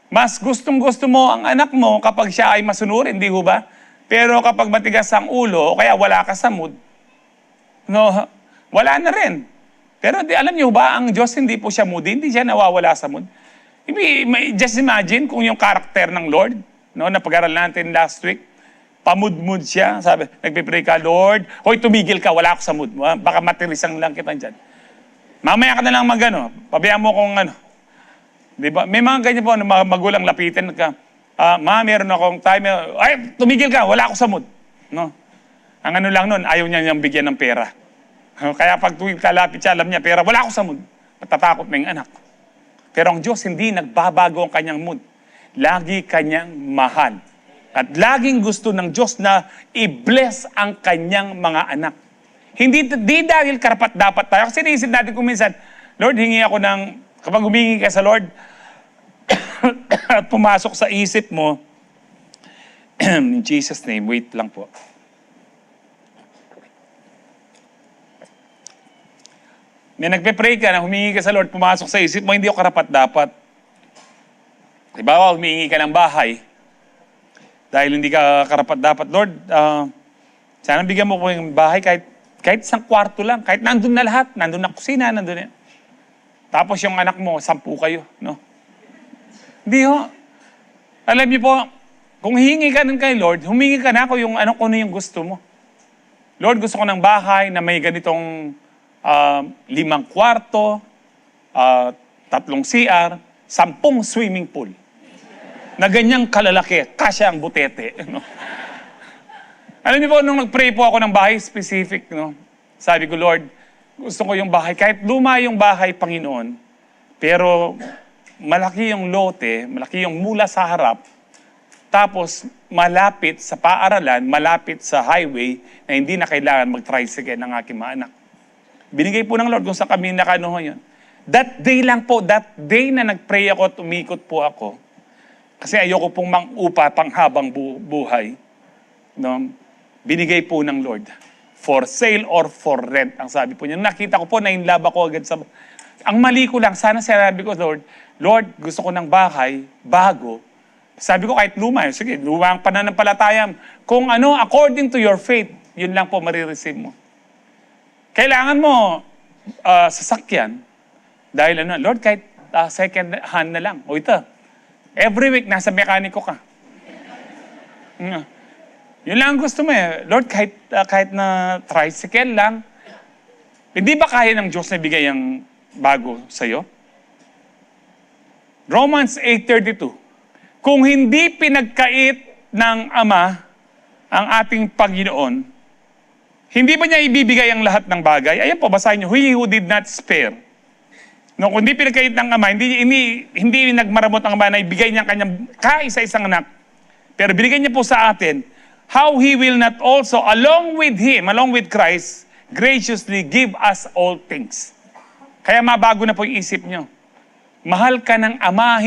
A: Mas gustong-gusto mo ang anak mo kapag siya ay masunurin, di ho ba? Pero kapag matigas ang ulo, o kaya wala ka sa mood, no, wala na rin. Pero alam niyo ba, ang Diyos hindi po siya moody, hindi siya nawawala sa mood. Just imagine kung yung karakter ng Lord, no, napag-aral natin last week, pamud-mud siya. Sabi, nagpipray ka, Lord, hoy, tumigil ka, wala ako sa mood mo. Baka matirisang lang kita dyan. Mamaya ka na lang pabayaan mo kung Diba? May mga ganyan po, mga magulang lapitin ka. Ma, meron akong time. Ay, tumigil ka, wala ako sa mood. No? Ang lang nun, ayaw niya niyang bigyan ng pera. Kaya pag tuwing kalapit siya, alam niya, pera, wala ako sa mood. Matatakot na yung anak. Pero ang Diyos, hindi nagbabago ang kanyang mood. Lagi kanyang mahal. At laging gusto ng Diyos na i-bless ang kanyang mga anak. Hindi dahil karapat dapat tayo. Kasi naisip natin kung minsan, Lord, hingi ako kapag humingi ka sa Lord, at pumasok sa isip mo, in Jesus' name, wait lang po. May nagpe-pray ka na humingi ka sa Lord, pumasok sa isip mo, hindi ako karapat dapat. Halimbawa, humingi ka ng bahay, dahil hindi ka karapat dapat, Lord, sana bigyan mo ko yung bahay kahit isang kwarto lang, kahit nandun na lahat, nandun na kusina, nandun na. Tapos yung anak mo, 10 kayo, no? Hindi ho. Alam niyo po, kung hihingi ka nun kay Lord, humingi ka na kung kung ano yung gusto mo. Lord, gusto ko ng bahay na may ganitong 5 kwarto, 3 CR, 10 swimming pool. Na ganyang kalalaki, kasya ang butete. No? Alam niyo po, nung nag-pray po ako ng bahay specific, no? Sabi ko, Lord, gusto ko yung bahay, kahit luma yung bahay, Panginoon, pero malaki yung lote, malaki yung mula sa harap, tapos malapit sa paaralan, malapit sa highway, na hindi na kailangan mag-tricycle ng aking mga anak. Binigay po ng Lord kung saan kami nakano ngayon. That day lang po, that day na nag-pray ako at umikot po ako, kasi ayoko pong mang-upa panghabang buhay, no? Binigay po ng Lord. For sale or for rent, ang sabi po niya. Nakita ko po, na-inlove ako agad sa... Ang mali ko lang, sana sinabi ko, Lord, gusto ko ng bahay, bago. Sabi ko, kahit luma, sige, luma ang pananampalataya. Kung ano, according to your faith, yun lang po marireceive mo. Kailangan mo sasakyan, dahil Lord, kahit second hand na lang. O ito, every week, nasa mekaniko ka. Yun lang ang gusto mo eh. Lord, kahit na tricycle lang, hindi ba kaya ng Diyos na bigay ang bago sa'yo? Romans 8:32. Kung hindi pinagkait ng Ama ang ating Panginoon, hindi ba niya ibibigay ang lahat ng bagay? Ayan po, basahin niyo, He who did not spare. No, kung hindi pinagkait ng Ama, hindi nagmaramot ang Ama na ibigay niya ang kanyang kaisa-isang anak. Pero binigay niya po sa atin, how He will not also, along with Him, along with Christ, graciously give us all things. Kaya mabago na po yung isip nyo. Mahal ka ng Ama,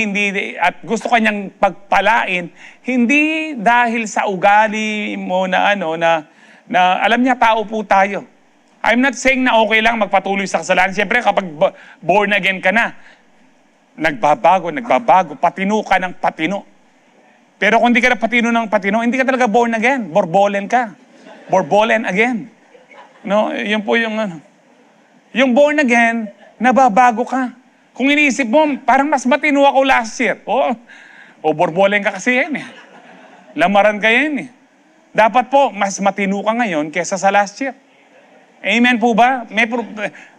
A: at gusto ka niyang pagpalain, hindi dahil sa ugali mo na alam niya, tao po tayo. I'm not saying na okay lang magpatuloy sa kasalanan. Siyempre, kapag born again ka na, nagbabago, patino ka ng patino. Pero kung hindi ka na patino ng patino, hindi ka talaga born again. Borbolen ka. Borbolen again. No, yun po yung Yung born again, nababago ka. Kung iniisip mo, parang mas matino ako last year. O borbolen ka kasi yan eh. Lamaran ka yan eh. Dapat po, mas matino ka ngayon kesa sa last year. Amen po ba?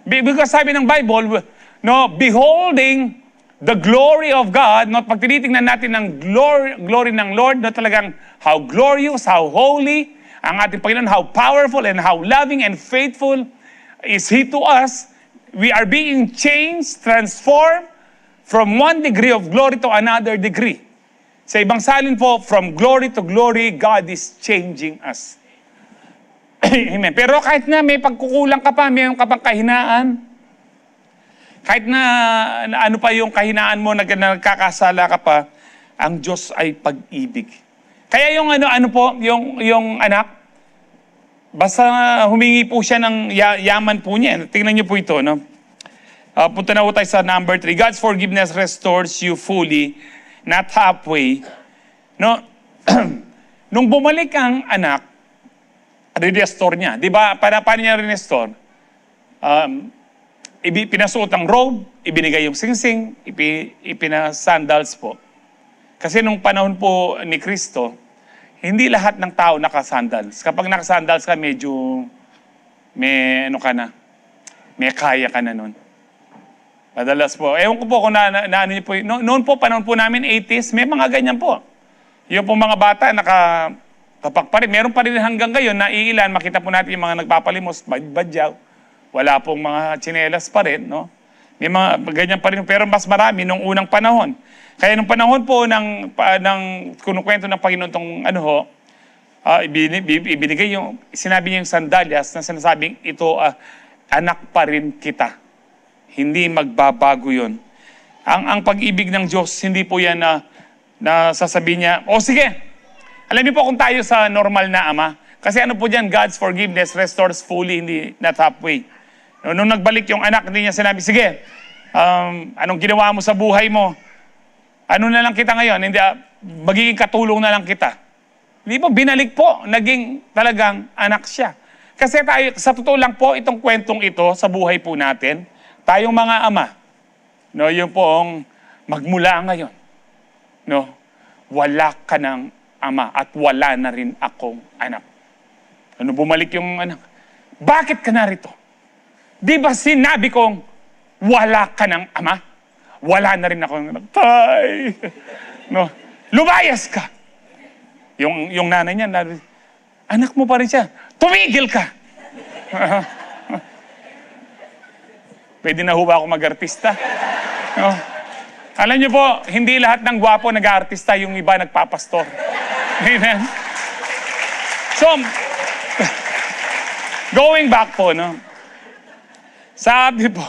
A: Because sabi ng Bible, no, beholding the glory of God, no, pag tinitingnan natin ang glory ng Lord, no, talagang how glorious, how holy, ang ating Panginoon, how powerful and how loving and faithful is He to us. We are being changed, transformed from one degree of glory to another degree. Sa ibang salin po, from glory to glory, God is changing us. Amen. Pero kahit na may pagkukulang ka pa, mayroon ka pang kahinaan, kahit na ano pa yung kahinaan mo, nagkakasala ka pa, ang Diyos ay pag-ibig. Kaya yung yung anak, basta humingi po siya ng yaman po niya. Tingnan niyo po ito, no? Punta na po tayo sa number 3. God's forgiveness restores you fully, not halfway. No? Nung bumalik ang anak, re-restore niya. Di ba? Paano niya re-restore? Pinasuot ang robe, ibinigay yung singsing, ipinasandals po. Kasi nung panahon po ni Kristo, hindi lahat ng tao nakasandals. Kapag nakasandals ka, medyo may kaya ka na nun. Madalas po. Ewan ko po kung ano niyo po. Noon po, panahon po namin, 80s, may mga ganyan po. Yung po mga bata, nakatapak pa rin. Meron pa rin hanggang ngayon, naiilan, makita po natin yung mga nagpapalimos, badyaw. Wala pong mga tsinelas pa rin, no? May mga ganyan pa rin, pero mas marami nung unang panahon. Kaya nung panahon po ng kinukwento ng Panginoon tong ibinigay sinabi niya yung sandalyas na sinasabing ito, anak pa rin kita. Hindi magbabago yun. Ang pag-ibig ng Diyos, hindi po yan na sasabihin niya, sige, alam niyo po kung tayo sa normal na ama, kasi ano po dyan, God's forgiveness restores fully, hindi not halfway. Nung nagbalik yung anak, hindi niya sinabi, sige, anong ginawa mo sa buhay mo? Ano na lang kita ngayon? Hindi, magiging katulong na lang kita. Hindi po, binalik po. Naging talagang anak siya. Kasi tayo, sa totoo lang po, itong kwentong ito sa buhay po natin, tayong mga ama, no, yung pong magmula ngayon, no, wala ka ng ama at wala na rin akong anak. Ano bumalik yung anak? Bakit ka narito? Di ba sinabi kong wala ka ng ama? Wala na rin akong anak. Tay! No, lumayas ka! Yung nanay niya, anak mo pa rin siya. Tumigil ka! Pwede na ho ba ako mag-artista? No? Alam niyo po, hindi lahat ng gwapo nag-aartista, yung iba nagpapastor. Amen? So, going back po, no? Sabi po,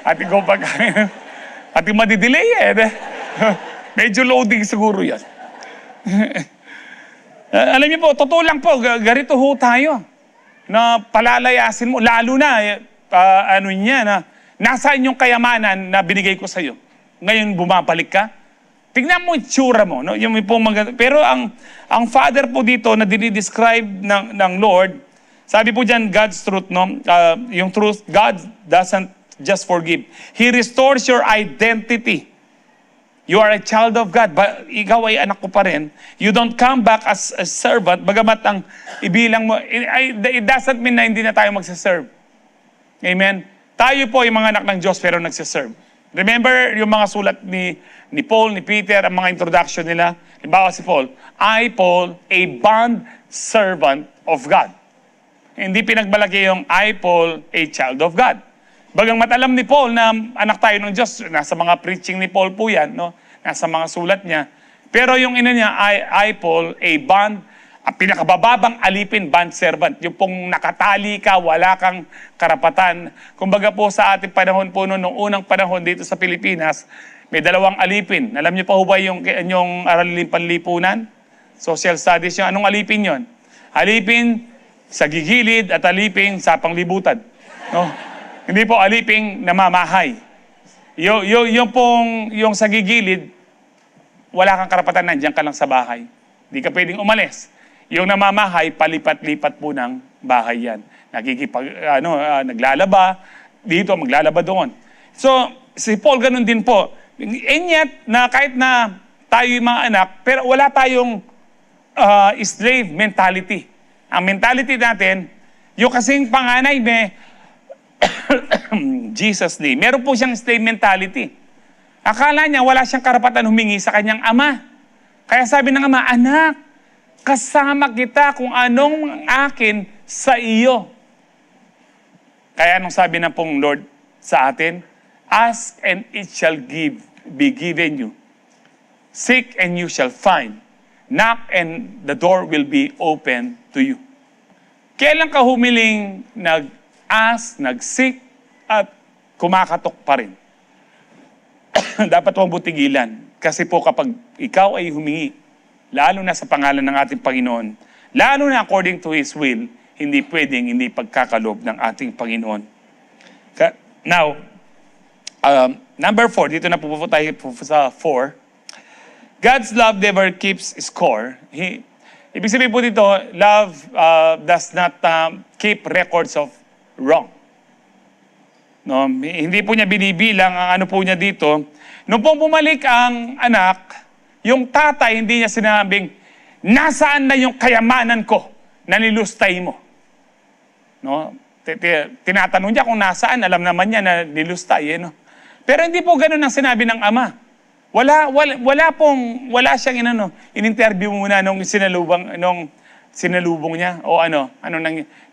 A: ati ko pag ati madidelay medyo loading siguro yan. Alam niyo po, totoo lang po, garito ho tayo na palalayasin mo, lalo na, ano niya, na nasaan yung kayamanan na binigay ko sa'yo? Ngayon bumabalik ka? Tignan mo yung tsura mo. No? Yung po pero ang Father po dito na dinidescribe ng Lord, sabi po dyan, God's truth, no? Yung truth, God doesn't just forgive. He restores your identity. You are a child of God, but ikaw ay anak ko pa rin. You don't come back as a servant, bagamat ang ibilang mo, it doesn't mean na hindi na tayo magsaserve. Amen? Tayo po yung mga anak ng Diyos pero nagsaserve. Remember yung mga sulat ni Paul, ni Peter, ang mga introduction nila? Halimbawa si Paul, I, Paul, a bond servant of God. Hindi pinagbalaki yung I, Paul, a child of God. Bagang matalam ni Paul na anak tayo ng Diyos, nasa mga preaching ni Paul po yan, no? Nasa mga sulat niya. Pero yung ina niya, I, Paul, a bond, pinakabababang alipin, bond servant. Yung pong nakatali ka, wala kang karapatan. Kumbaga po sa ating panahon po noong unang panahon dito sa Pilipinas, may dalawang alipin. Alam niyo pa ho ba yung aralin panlipunan? Social studies yun. Anong alipin yon? Alipin sa gigilid at alipin sa panglibutan. No? Hindi po aliping namamahay. Yung sa gigilid, wala kang karapatan, nandiyan ka lang sa bahay. Hindi ka pwedeng umalis. Yung namamahay, palipat-lipat po ng bahay yan. Naglalaba dito, maglalaba doon. So, si Paul ganun din po. And yet, na kahit na tayo yung mga anak, pero wala tayong slave mentality. Ang mentality natin, yung kasing panganay may Jesus name. Meron po siyang slave mentality. Akala niya wala siyang karapatan humingi sa kanyang ama. Kaya sabi ng ama, anak, kasama kita kung anong akin sa iyo. Kaya anong sabi ng pong Lord sa atin? Ask and it shall be given you. Seek and you shall find. Knock and the door will be open to you. Kailan ka humiling nag-ask, nag-seek, at kumakatok pa rin? Dapat mong butigilan. Kasi po kapag ikaw ay humingi, lalo na sa pangalan ng ating Panginoon, lalo na according to His will, hindi pwedeng hindi pagkakalob ng ating Panginoon. Now, number 4, dito na pupunta tayo sa 4. God's love never keeps score. Ibig sabihin po dito, love does not keep records of wrong. No, hindi po niya binibilang ang ano po niya dito. Nung pong bumalik ang anak, yung tatay hindi niya sinabing, nasaan na yung kayamanan ko na nilustay mo? No? Tinatanong niya kung nasaan, alam naman niya na nilustay. No? Pero hindi po ganun ang sinabi ng ama. Wala siyang in-interview muna nung sinalubong niya o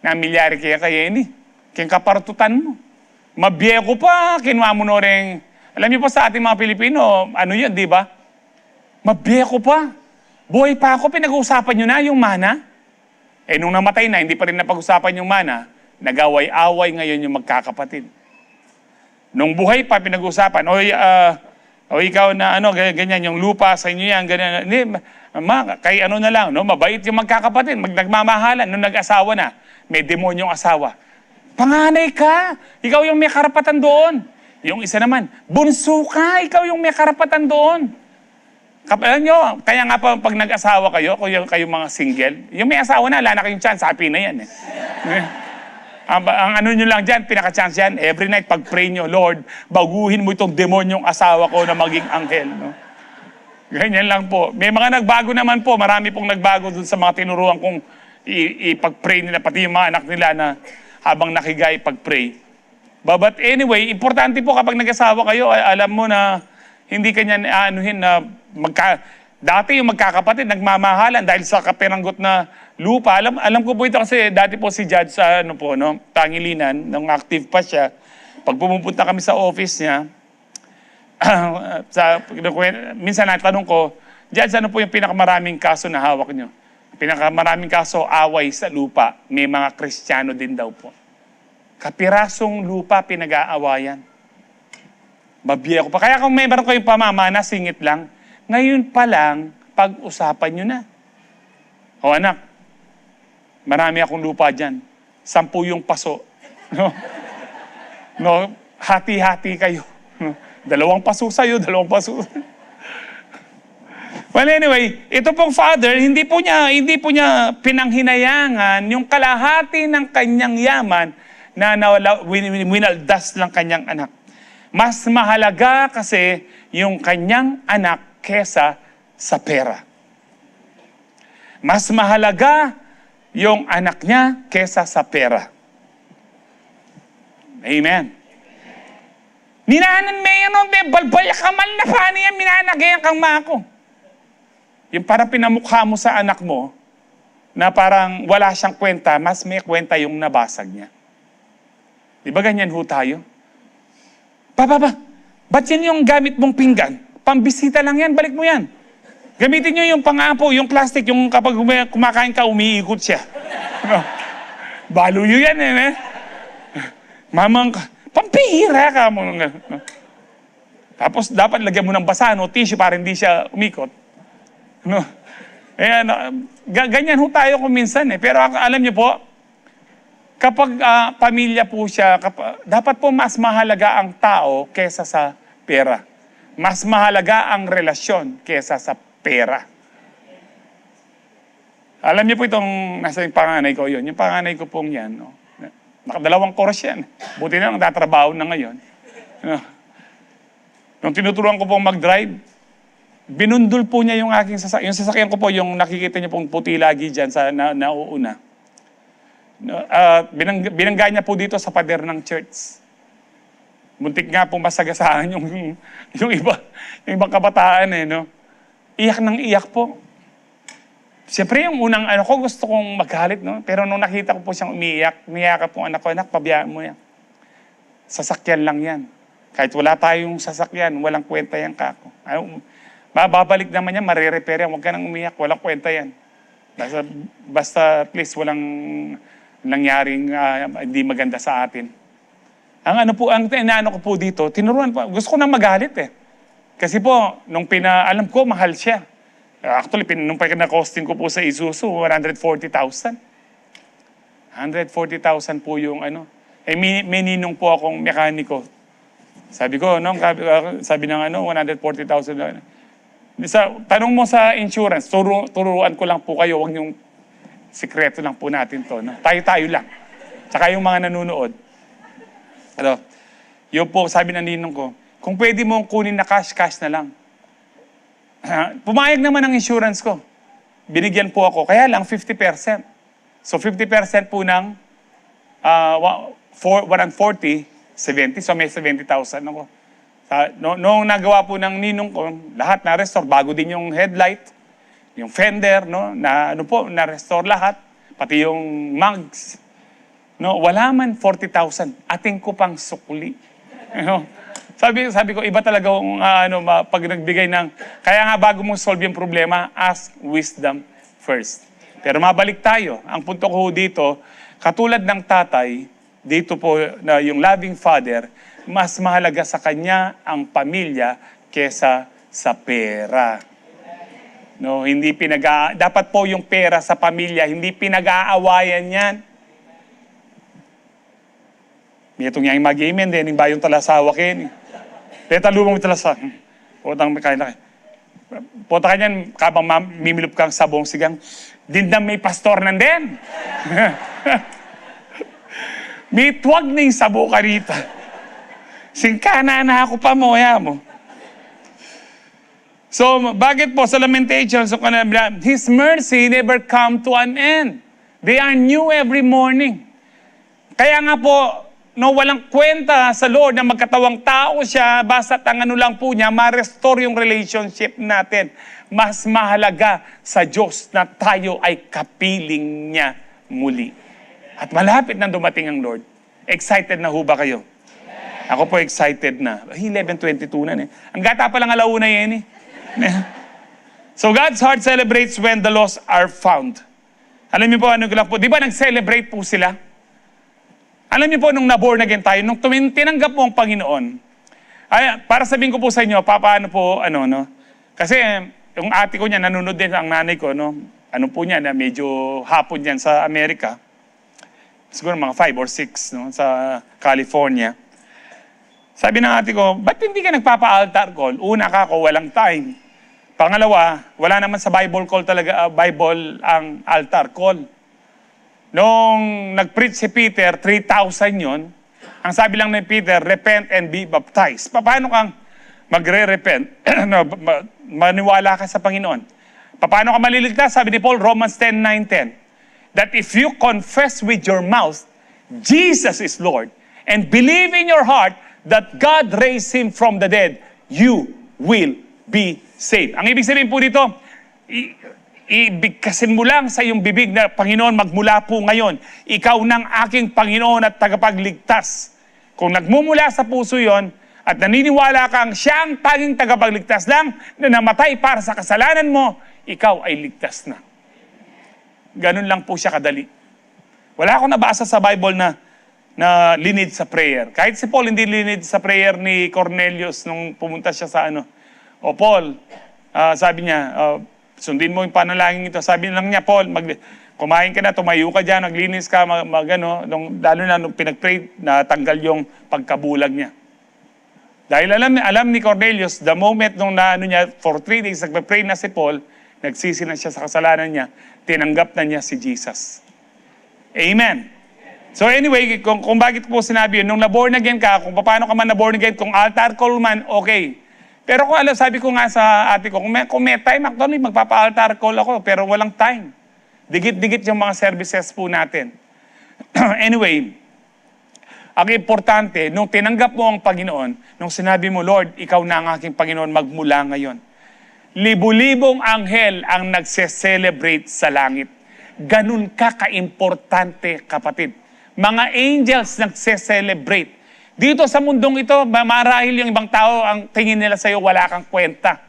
A: namilyari kaya hindi. Kaya kapartutan mo. Mabiyeko pa, kinuha mo no rin. Alam niyo po sa ating mga Pilipino, yun, di ba? Mabiyeko pa. Buhay pa ako, pinag-uusapan niyo na yung mana. Nung namatay na, hindi pa rin napag-usapan yung mana, nag-away-away ngayon yung magkakapatid. Nung buhay pa, pinag-uusapan, o ikaw na ganyan, yung lupa sa inyo yan, ganyan. Hindi, kay na lang, mabait yung magkakapatid, nagmamahalan, nung nag-asawa na, may demonyong asawa. Panganay ka, ikaw yung may karapatan doon. Yung isa naman, bunso ka, ikaw yung may karapatan doon. Alam nyo, kaya nga pa pag nag-asawa kayo, kayo mga single, yung may asawa na, wala na kayong chance, happy na yan. Ang nyo lang dyan, pinaka-chance yan, every night pag-pray nyo, Lord, baguhin mo itong demonyong asawa ko na maging anghel. No? Ganyan lang po. May mga nagbago naman po. Marami pong nagbago dun sa mga tinuruan kong ipag-pray nila, pati yung mga anak nila na habang nakiga ipag-pray. But anyway, importante po kapag nag-asawa kayo, alam mo na hindi kanya aanuhin na dati yung magkakapatid, nagmamahalan dahil sa kapiranggot na lupa. Alam ko po ito kasi dati po si Judge sa Tangilinan, nung active pa siya. Pag pumupunta kami sa office niya, minsan natanong ko, Judge, ano po yung pinakamaraming kaso na hawak nyo? Pinakamaraming kaso, away sa lupa. May mga Kristiyano din daw po. Kapirasong lupa pinag-aawayan. Mabiya ko pa. Kaya kung meron kayong pamamana, singit lang. Ngayon pa lang, pag-usapan nyo na. O anak, marami akong lupa dyan. 10 yung paso. No, hati-hati kayo. 2 paso sa'yo, 2 paso. Well, anyway, ito pong father, hindi po niya pinanghinayangan yung kalahati ng kanyang yaman na winaldas lang kanyang anak. Mas mahalaga kasi yung kanyang anak kesa sa pera. Mas mahalaga yung anak niya kesa sa pera. Amen. Minahanan mayon balbal kamal na paano yan, minanagayan kang mako. Yung parang pinamukha mo sa anak mo na parang wala siyang kwenta, mas may kwenta yung nabasag niya. Di ba ganyan ho tayo? Ba't yan yung gamit mong pinggan? Pambisita lang yan, balik mo yan. Gamitin nyo yung pangapo, yung plastic, yung kapag kumakain ka, umiikot siya. No? Baluyo yan eh. Mamang, pampihira ka mo. No? Tapos dapat lagyan mo ng basa, tissue para hindi siya umikot. No? Ganyan ho tayo kung minsan eh. Pero alam niyo po, kapag pamilya po siya, dapat po mas mahalaga ang tao kesa sa pera. Mas mahalaga ang relasyon kesa sa pera. Alam niyo po itong nasa yung panganay ko yun. Yung panganay ko pong yan. No? Nakadalawang course yan. Buti na lang tatrabaho na ngayon. No? Nung tinuturuan ko pong mag-drive, binundol po niya yung aking sasakyan. Yung sasakyan ko po, yung nakikita niyo pong puti lagi dyan sa nauuna. Binangga niya po dito sa pader ng church. Muntik nga pong masagasaan yung ibang kabataan eh, no? Iyak ng iyak po. Siyempre yung unang gusto kong magalit, no? Pero nung nakita ko po siyang umiiyak, niyakap po anak ko, anak, pabiyaan mo yan. Sasakyan lang yan. Kahit wala tayong sasakyan, walang kwenta yan kako. Babalik naman yan, marirepair yan, huwag ka nang umiyak, walang kwenta yan. Basta at least walang nangyaring hindi maganda sa atin. Ang inaano ko po dito, tinuruan po, gusto ko nang magalit eh. Kasi po, alam ko, mahal siya. Actually, nung pinaka-costing ko po sa Isuzu, 140,000. 140,000 po yung may ninong po akong mekaniko. Sabi ko, sabi ng 140,000. Tanong mo sa insurance, turuan ko lang po kayo, huwag yung sikreto lang po natin to. No? Tayo-tayo lang. Tsaka yung mga nanonood. Yun po, sabi ng ninong ko, kung pwede mong kunin na cash na lang. Pumayag naman ang insurance ko. Binigyan po ako, kaya lang 50%. So 50% po ng 140, 70, so may 70,000 ako. Noong nagawa po ng ninong ko, lahat na-restore, bago din yung headlight, yung fender, no, na-restore lahat, pati yung mugs. No, wala man 40,000, ating ko pang sukli. No? Sabi ko, iba talaga pag nagbigay ng, kaya nga bago mo solve yung problema, ask wisdom first. Pero mabalik tayo. Ang punto ko dito, katulad ng tatay, dito po na yung loving father, mas mahalaga sa kanya ang pamilya kesa sa pera. No, dapat po yung pera sa pamilya, hindi pinag-aawayan yan. Itong yang mag-amen din, yung bayong talasawa kin. Teta lumang talasa. Potang kain na. Pota ka niyan, kabang mimilup kang sabong sigang, dindam may pastor nandin. May tuwag na yung sabo ka rita. Singkana na ako pa mo, ya mo. So, bakit po sa Lamentations, His mercy never come to an end. They are new every morning. Kaya nga po, walang kwenta sa Lord na magkatawang tao siya, basta ang ano lang po niya, ma-restore yung relationship natin. Mas mahalaga sa Diyos na tayo ay kapiling niya muli. At malapit na dumating ang Lord. Excited na ho ba kayo? Ako po excited na. 11:22 na eh. Ang gata pa lang alauna yan eh. So God's heart celebrates when the lost are found. Alam niyo po, ano ko lang po, di ba nag-celebrate po sila? Alam niyo po, nung naborn again tayo, nung tinanggap mo ang Panginoon, ay, para sabihin ko po sa inyo, paano po, kasi yung ate ko niya, nanonood din ang nanay ko, ano po niya, na medyo hapon yan sa Amerika, siguro mga 5 or 6, sa California. Sabi ng ate ko, ba't hindi ka nagpapa-altar call? Una ka ako, walang time. Pangalawa, wala naman sa Bible call talaga, Bible ang altar call. Nung nag-preach si Peter, 3,000 yon. Ang sabi lang ni Peter, repent and be baptized. Paano kang magre-repent? Maniwala ka sa Panginoon. Paano ka maliligtas? Sabi ni Paul, Romans 10:9-10. That if you confess with your mouth, Jesus is Lord, and believe in your heart that God raised Him from the dead, you will be saved. Ang ibig sabihin po dito, ibigkasin mo lang sa iyong bibig na, Panginoon, magmula po ngayon, ikaw ng aking Panginoon at tagapagligtas. Kung nagmumula sa puso yon at naniniwala kang siya ang tanging tagapagligtas lang na namatay para sa kasalanan mo, ikaw ay ligtas na. Ganun lang po siya kadali. Wala akong nabasa sa Bible na linid sa prayer. Kahit si Paul hindi linid sa prayer ni Cornelius nung pumunta siya sa O Paul, sabi niya, sundin mo yung panalangin ito. Sabi lang niya, Paul, kumain ka na, tumayo ka dyan, naglinis ka, lalo na nung pinag-pray, natanggal yung pagkabulag niya. Dahil alam ni Cornelius, the moment nung for 3 days, nagpa-pray na si Paul, nagsisi na siya sa kasalanan niya, tinanggap na niya si Jesus. Amen. So anyway, kung bakit po sinabi yun, nung na-born again ka, kung paano ka man na-born again, kung altar call man, okay. Pero kung sabi ko nga sa ate ko, kung may time, actually, magpapa-altar call ako, pero walang time. Digit-digit yung mga services po natin. Anyway, ang importante, nung tinanggap mo ang Panginoon, nung sinabi mo, Lord, ikaw na ang aking Panginoon magmula ngayon, libu-libong anghel ang nagse-celebrate sa langit. Ganun ka-importante, kapatid. Mga angels nagse-celebrate. Dito sa mundong ito, marahil yung ibang tao, ang tingin nila sa'yo, wala kang kwenta.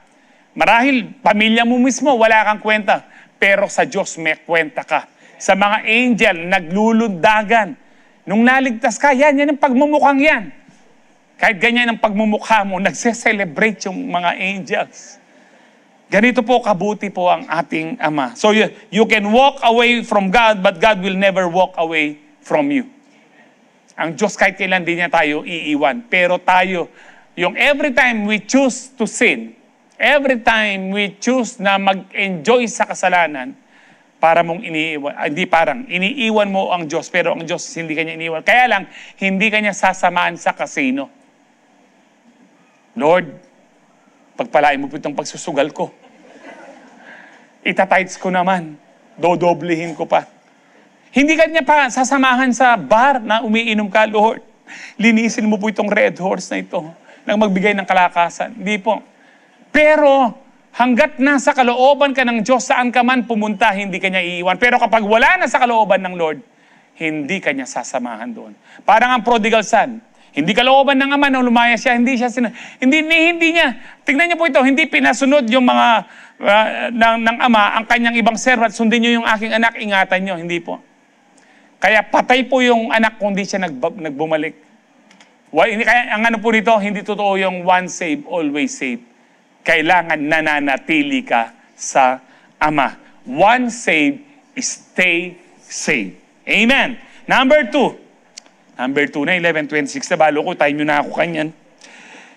A: Marahil, pamilya mo mismo, wala kang kwenta. Pero sa Diyos, may kwenta ka. Sa mga angel, naglulundagan. Nung naligtas ka, yan ang pagmumukhang yan. Kahit ganyan ang pagmumukha mo, nagse-celebrate yung mga angels. Ganito po kabuti po ang ating Ama. So you can walk away from God, but God will never walk away from you. Ang Diyos kahit kailan din niya tayo iiwan. Pero tayo, yung every time we choose to sin, every time we choose na mag-enjoy sa kasalanan, para mong iniiwan mo ang Diyos, pero ang Diyos hindi kanya iniiwan. Kaya lang, hindi kanya sasamaan sa kasino. Lord, pagpalain mo po itong pagsusugal ko. Itatights ko naman. Dodoblehin ko pa. Hindi ka niya pa sasamahan sa bar na umiinom ka, Lord. Linisin mo po itong red horse na ito nang magbigay ng kalakasan. Hindi po. Pero hanggat nasa kalooban ka ng Diyos, saan ka man pumunta, hindi ka niya iiwan. Pero kapag wala na sa kalooban ng Lord, hindi ka niya sasamahan doon. Parang ang prodigal son. Hindi kalooban ng Ama nang lumaya siya, hindi niya. Tingnan niyo po ito, hindi pinasunod yung mga ng Ama ang kanyang ibang servant. Sundin niyo yung aking anak, ingatan niyo. Hindi po. Kaya patay po yung anak kung di siya nagbumalik. Kaya ang po nito, hindi totoo yung one save, always save. Kailangan nananatili ka sa Ama. One save, stay saved. Amen. Number 2 na 11:26 na balo ko, time nyo na ako kanyan.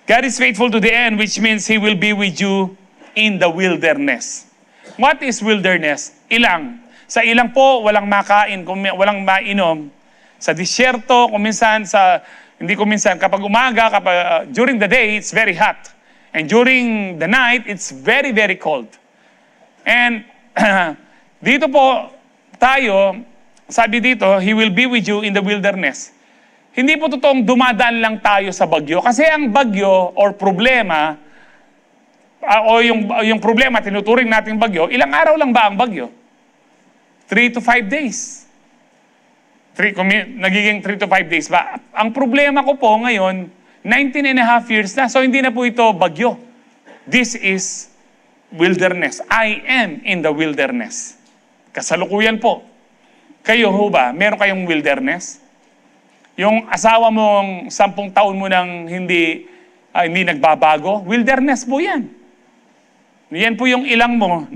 A: God is faithful to the end, which means He will be with you in the wilderness. What is wilderness? Ilang. Sa ilang po, walang makain, walang mainom. Sa disyerto, kapag umaga, during the day, it's very hot. And during the night, it's very, very cold. And dito po tayo, sabi dito, He will be with you in the wilderness. Hindi po totoong dumadaan lang tayo sa bagyo. Kasi ang bagyo or problema, o yung problema, tinuturing nating bagyo, ilang araw lang ba ang bagyo? 3 to 5 days. Nagiging 3 to 5 days ba? Ang problema ko po ngayon, 19 and a half years na. So hindi na po ito bagyo. This is wilderness. I am in the wilderness. Kasalukuyan po. Kayo ho ba? Meron kayong wilderness? Yung asawa mong 10 taon mo nang hindi nagbabago, wilderness po yan. Yan po yung ilang mo.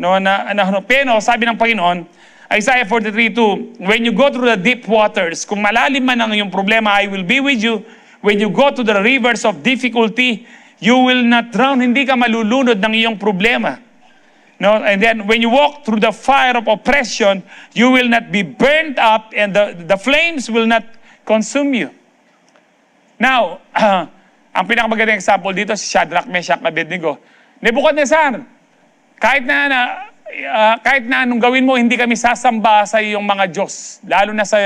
A: Pero sabi ng Panginoon, Isaiah 43:2, when you go through the deep waters, kung malalim man ang iyong problema, I will be with you. When you go to the rivers of difficulty, you will not drown. Hindi ka malulunod ng iyong problema. No, and then when you walk through the fire of oppression, you will not be burned up and the flames will not consume you. Now, ang pinakamagandang example dito si Shadrach, Meshach, Abednego. Nebuchadnezzar, kahit na anong gawin mo, hindi kami sasamba sa iyong mga Diyos, lalo na sa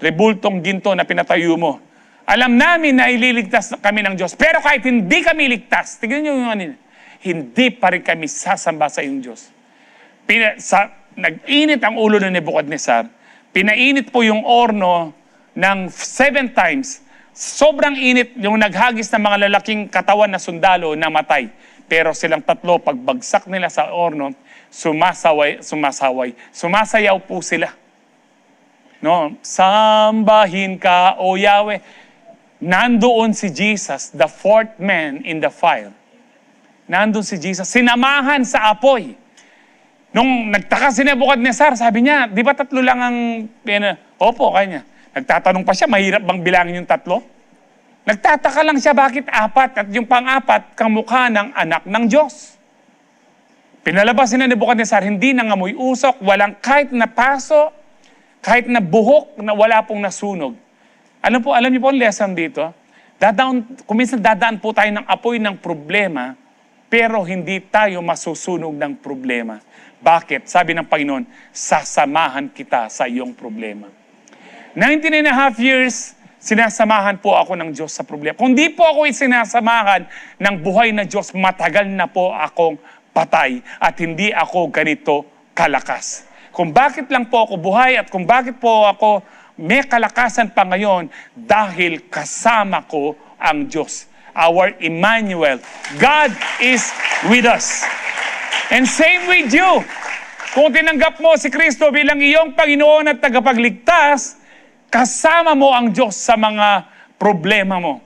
A: rebultong ginto na pinatayo mo. Alam namin na ililigtas kami ng Diyos, pero kahit hindi kami ligtas, tignan niyo yung ano, hindi pa rin kami sasamba sa iyong Diyos. Nag-init ang ulo ng Nebuchadnezzar. Pinainit po yung orno ng 7 times. Sobrang init yung naghagis ng mga lalaking katawan na sundalo na matay. Pero silang tatlo, pagbagsak nila sa orno, sumasayaw po sila. No? Sambahin ka, O Yahweh. Nandoon si Jesus, the fourth man in the fire. Nandun si Jesus, sinamahan sa apoy. Nung nagtaka si Nebuchadnezzar, sabi niya, di ba 3 lang ang Opo, kanya. Nagtatanong pa siya, mahirap bang bilangin yung 3? Nagtataka lang siya, bakit 4? At yung pang-4, kamukha ng anak ng Diyos. Pinalabas ni Nebuchadnezzar, hindi nangamoy usok, walang kahit na paso, kahit na buhok, na wala pong nasunog. Alam niyo po ang lesson dito? Kuminsan dadaan po tayo ng apoy ng problema, pero hindi tayo masusunog ng problema. Bakit? Sabi ng Panginoon, sasamahan kita sa iyong problema. 19 and a half years, sinasamahan po ako ng Diyos sa problema. Kung di po ako sinasamahan ng buhay na Diyos, matagal na po akong patay at hindi ako ganito kalakas. Kung bakit lang po ako buhay at kung bakit po ako may kalakasan pa ngayon, dahil kasama ko ang Diyos. Our Emmanuel. God is with us. And same with you. Kung tinanggap mo si Kristo bilang iyong Panginoon at tagapagligtas, kasama mo ang Diyos sa mga problema mo.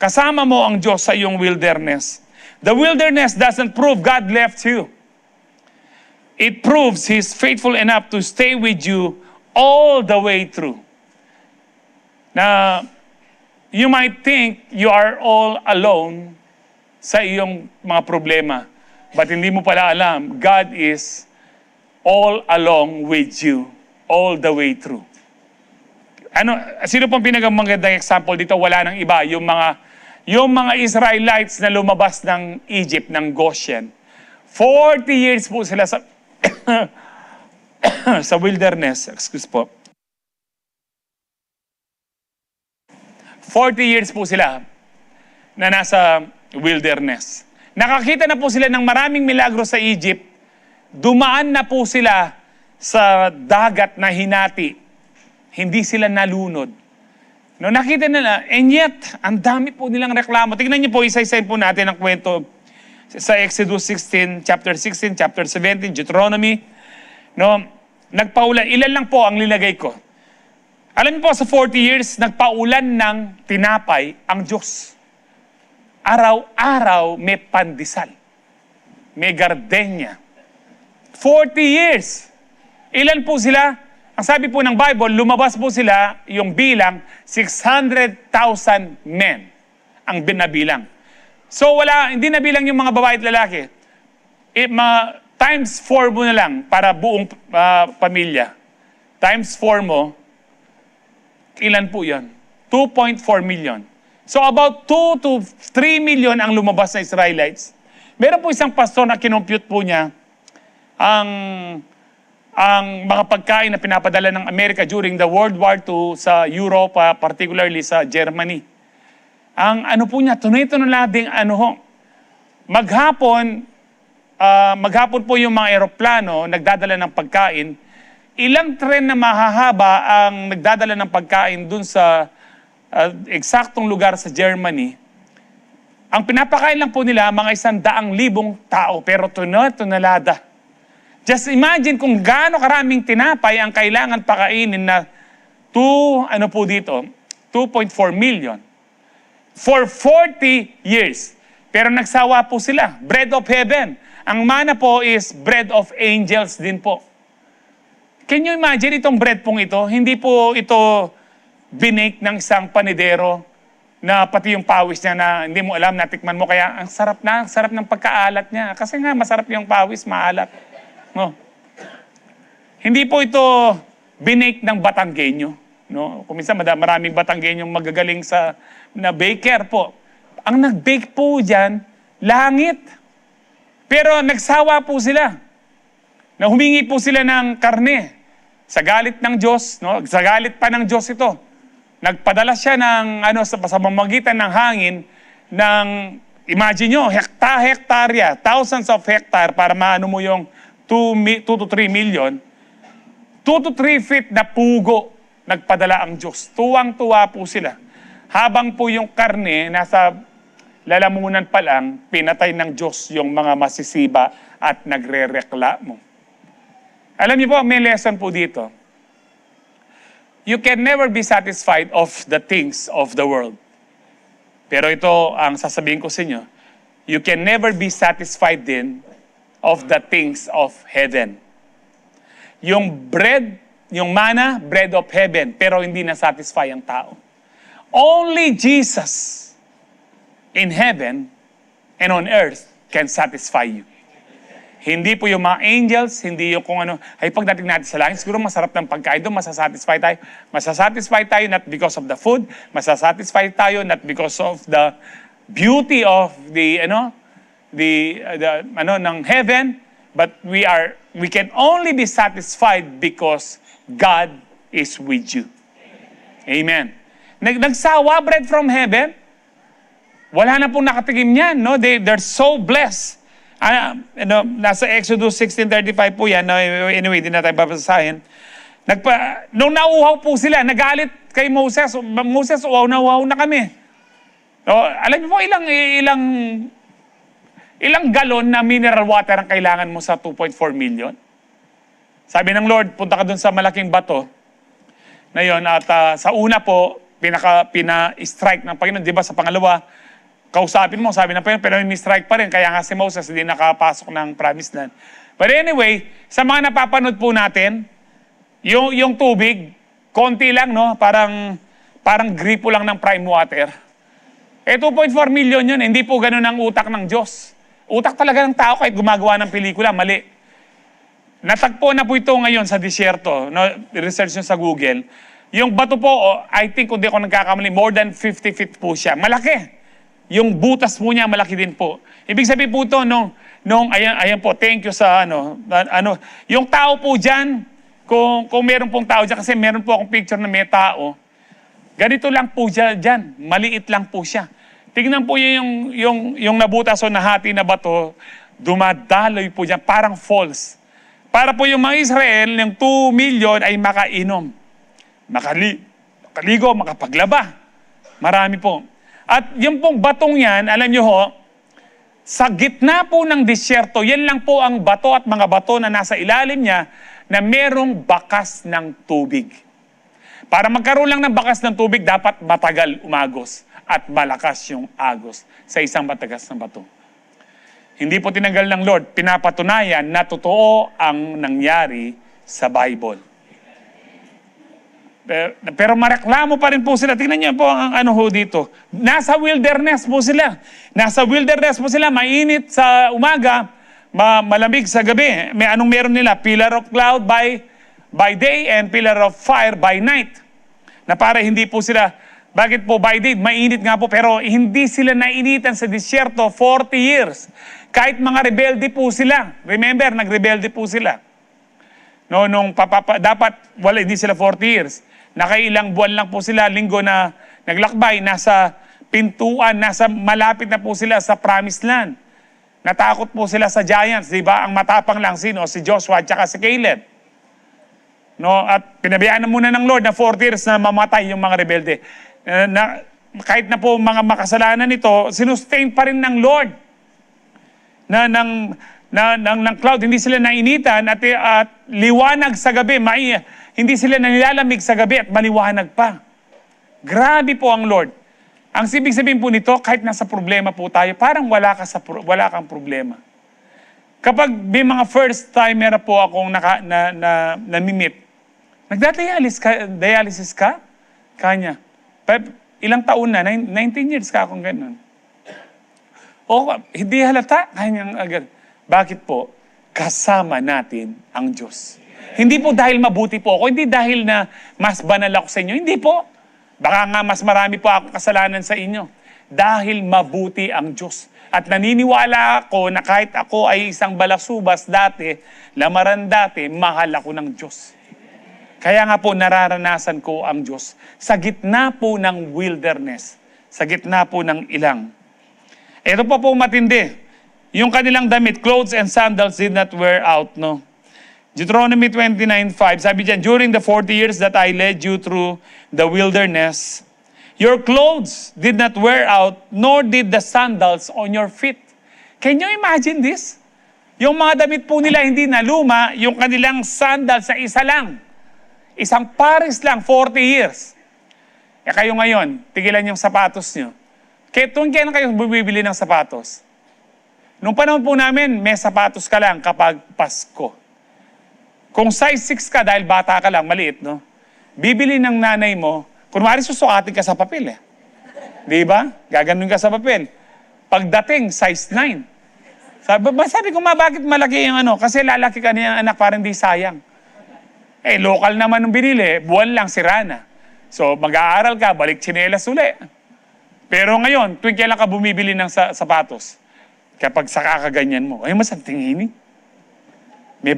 A: Kasama mo ang Diyos sa iyong wilderness. The wilderness doesn't prove God left you. It proves He's faithful enough to stay with you all the way through. Now, you might think you are all alone sa iyong mga problema. But hindi mo pala alam, God is all along with you, all the way through. Sino pong pinakamagandang example dito? Wala nang iba. Yung mga Israelites na lumabas ng Egypt, ng Goshen. 40 years po sila sa sa wilderness. Excuse po. 40 years po sila na nasa wilderness. Nakakita na po sila ng maraming milagro sa Egypt. Dumaan na po sila sa dagat na hinati. Hindi sila nalunod. No, nakita nila, and yet, ang dami po nilang reklamo. Tingnan niyo po, isa-isayin po natin ang kwento sa Exodus 16, chapter 16, chapter 17, Deuteronomy. No, nagpaulan. Ilan lang po ang linagay ko. Alam niyo po, sa 40 years, nagpaulan ng tinapay ang Diyos. Araw-araw may pandesal. May gardenia. 40 years. Ilan po sila? Ang sabi po ng Bible, lumabas po sila yung bilang 600,000 men ang binabilang. So hindi nabilang yung mga babae at lalaki. Times 4 mo na lang para buong pamilya. Times 4 mo, ilan po yun? 2.4 million. So about 2 to 3 million ang lumabas na Israelites. Meron po isang pastor na kinompute po niya ang mga pagkain na pinapadala ng Amerika during the World War II sa Europa, particularly sa Germany. Ang ano po niya, tunay-tunalading maghapon po yung mga eroplano nagdadala ng pagkain. Ilang tren na mahahaba ang nagdadala ng pagkain dun sa eksaktong lugar sa Germany. Ang pinapakain lang po nila, mga 100,000 tao, pero tunalada. Just imagine kung gaano karaming tinapay ang kailangan pakainin na 2.4 million. For 40 years. Pero nagsawa po sila. Bread of heaven. Ang mana po is bread of angels din po. Can you imagine itong bread pong ito? Hindi po ito binake ng isang panidero na pati yung pawis niya na hindi mo alam, natikman mo. Kaya ang sarap ng pagkaalat niya. Kasi nga masarap yung pawis, maalat. No. Hindi po ito binake ng Batanggenyo. No? Kung minsan maraming Batanggenyong magagaling na baker po. Ang nag-bake po dyan, langit. Pero nagsawa po sila. Na humingi po sila ng karne. Sa galit ng Diyos, no? Sa galit pa ng Diyos ito. Nagpadala siya ng sa pamamagitan ng hangin ng, imagine nyo, hektarya, thousands of hectare para maano mo yung 2 to 3 million. 2 to 3 feet na pugo nagpadala ang Diyos. Tuwang-tuwa po sila. Habang po yung karne nasa lalamunan pa lang, pinatay ng Diyos yung mga masisiba at nagre-reklamo. Alam niyo po, may lesson po dito. You can never be satisfied of the things of the world. Pero ito ang sasabihin ko sa inyo, you can never be satisfied din of the things of heaven. Yung bread, yung mana, bread of heaven, pero hindi na-satisfy ang tao. Only Jesus in heaven and on earth can satisfy you. Hindi po yung mga angels, hindi yung kung ano, ay pagdating natin sa langit, siguro masarap ng pagkain doon, masasatisfy tayo. Masasatisfy tayo not because of the food, masasatisfy tayo not because of the beauty of ng heaven, but we can only be satisfied because God is with you. Amen. Nagsawa bread from heaven, wala na pong nakatigim niyan, no? They're so blessed. Nasa Exodus 16:35 po yan. Anyway, hindi na tayo babasahin. Nung nauuhaw po sila, nagalit kay Moses. Moses, uhaw na kami. Alam niyo po, ilang galon na mineral water ang kailangan mo sa 2.4 million? Sabi ng Lord, punta ka dun sa malaking bato na yun. At sa una po, pina-strike ng Panginoon. Di ba sa pangalawa, kausapin mo, sabi ng Panginoon, pero ni-strike pa rin. Kaya nga si Moses hindi nakapasok ng promised land. But anyway, sa mga napapanood po natin, yung tubig, konti lang, no? Parang gripo lang ng prime water. 2.4 million yun. Hindi po ganun ang utak ng Diyos. Utak talaga ng tao kahit gumagawa ng pelikula, mali. Natagpo na po ito ngayon sa disyerto. No? Research nyo sa Google. Yung bato po, I think kung di ako nagkakamali, more than 50 feet po siya. Malaki. Yung butas po niya, malaki din po. Ibig sabihin po ito, ayan po, thank you sa yung tao po dyan, kung meron pong tao dyan, kasi meron po akong picture na may tao, ganito lang po dyan, maliit lang po siya. Tingnan po yung nabutas o nahati na bato, dumadaloy po dyan, parang falls. Para po yung mga Israel, yung 2 million ay makainom. Makaligo, makapaglaba. Marami po. At yung pong batong yan, alam nyo ho, sa gitna po ng disyerto, yan lang po ang bato at mga bato na nasa ilalim niya na merong bakas ng tubig. Para magkaroon lang ng bakas ng tubig, dapat matagal umagos at malakas yung agos sa isang matagas na bato. Hindi po tinanggal ng Lord, pinapatunayan na totoo ang nangyari sa Bible. Pero mareklamo pa rin po sila. Tingnan niyo po ang dito. Nasa wilderness po sila. Mainit sa umaga, malamig sa gabi. Meron nila? Pillar of cloud by day and pillar of fire by night. Na para hindi po sila Bakit po? By day, mainit nga po, pero hindi sila nainitan sa disyerto 40 years. Kahit mga rebelde po sila. Remember, nagrebelde po sila. No, dapat hindi sila 40 years. Nakailang buwan lang po sila, linggo na naglakbay, nasa pintuan, nasa malapit na po sila sa promised land. Natakot po sila sa giants, di ba? Ang matapang lang sino? Si Joshua at saka si Caleb. No, at pinabayaan na muna ng Lord na 40 years na mamatay yung mga rebelde. Kahit na po mga makasalanan nito, sinustain pa rin ng Lord ng cloud. Hindi sila nainitan at liwanag sa gabi. Hindi sila nilalamig sa gabi at maliwanag pa. Grabe po ang Lord. Ang ibig sabihin po nito, kahit nasa problema po tayo, parang wala kang problema. Kapag may mga first timer po akong namimit, dialysis ka? Kanya. Ilang taon na? 19 years ka akong ganun. O hindi halata, kanyang agad. Bakit po? Kasama natin ang Diyos. Hindi po dahil mabuti po ako, hindi dahil na mas banal ako sa inyo, hindi po. Baka nga mas marami po ako kasalanan sa inyo. Dahil mabuti ang Diyos. At naniniwala ako na kahit ako ay isang balasubas dati, lamaran dati, mahal ako ng Diyos. Kaya nga po nararanasan ko ang Diyos sa gitna po ng wilderness, sa gitna po ng ilang. Ito po matindi. Yung kanilang damit, clothes and sandals did not wear out, no? Deuteronomy 29:5, sabi diyan, during the 40 years that I led you through the wilderness, your clothes did not wear out, nor did the sandals on your feet. Can you imagine this? Yung mga damit po nila hindi na luma, yung kanilang sandals sa isa lang. Isang pares lang, 40 years. E kayo ngayon, tigilan yung sapatos nyo. Tuwing kailan kayo bumibili ng sapatos? Nung panahon po namin, may sapatos ka lang kapag Pasko. Kung size 6 ka dahil bata ka lang, maliit, no? Bibili ng nanay mo, kunwari susukatin ka sa papel, eh. Di ba? Gaganon ka sa papel. Pagdating, size 9. Sabi ko, bakit malaki yung ano? Kasi lalaki ka niyang anak, parang di sayang. Local naman nung binili, buwan lang, sira na. So, mag-aaral ka, balik tsinelas uli. Pero ngayon, tuwing kailan ka bumibili ng sapatos? Kapag sa kakaganyan mo, ay mas ang tingini. May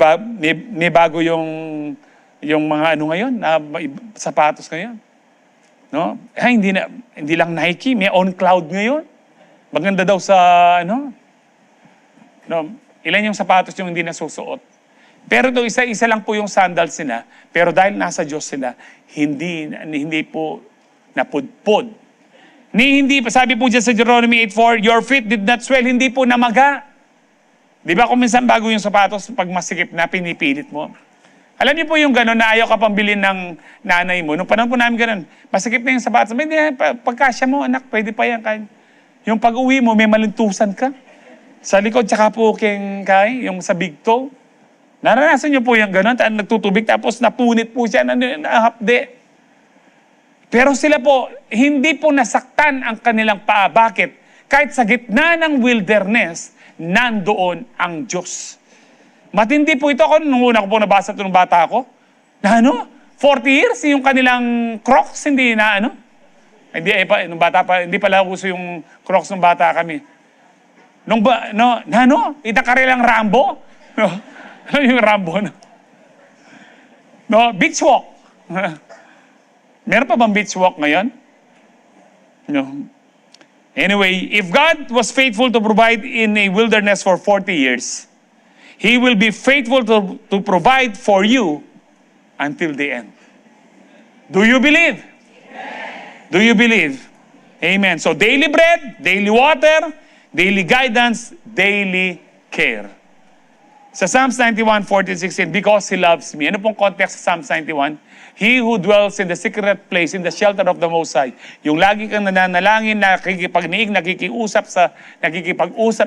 A: bago yung mga ano ngayon, sapatos ngayon. No? Hindi lang Nike, may On Cloud ngayon. Maganda daw sa, no? Ilan yung sapatos yung hindi nasusuot. Pero ito, isa lang po yung sandals nila. Pero dahil nasa Diyos sila, hindi po napudpod. Hindi pa, sabi po dyan sa Deuteronomy 8:4, your feet did not swell, hindi po namaga. Di ba kung minsan bago yung sapatos, pag masikip na, pinipilit mo. Alam niyo po yung gano'n na ayaw ka pang bilhin ng nanay mo. Nung panahon po namin gano'n, masikip na yung sapatos. Pagkasya mo, anak, pwede pa yan. Yung pag-uwi mo, may malintusan ka. Sa likod, tsaka po yung sa big toe. Naranasan niyo po yung gano'n, nagtutubig, tapos napunit po siya, nahapde. Pero sila po, hindi po nasaktan ang kanilang paa. Bakit? Kahit sa gitna ng wilderness, nandoon ang Diyos. Matindi po ito. Nung una ko po nabasa ito ng bata ako, 40 years yung kanilang Crocs, hindi na nung bata pa, hindi pala uso yung Crocs nung bata kami. Itakarelang Rambo? Ano yung Rambo? Beach walk. Meron pa bang beach walk ngayon? No. Anyway, if God was faithful to provide in a wilderness for 40 years, He will be faithful to provide for you until the end. Do you believe? Amen. Do you believe? Amen. So daily bread, daily water, daily guidance, daily care. Sa Psalms 91, 14-16, because He loves me. Ano pong context sa Psalms 91? He who dwells in the secret place, in the shelter of the Most High. Yung lagi kang nananalangin, nakikipag-usap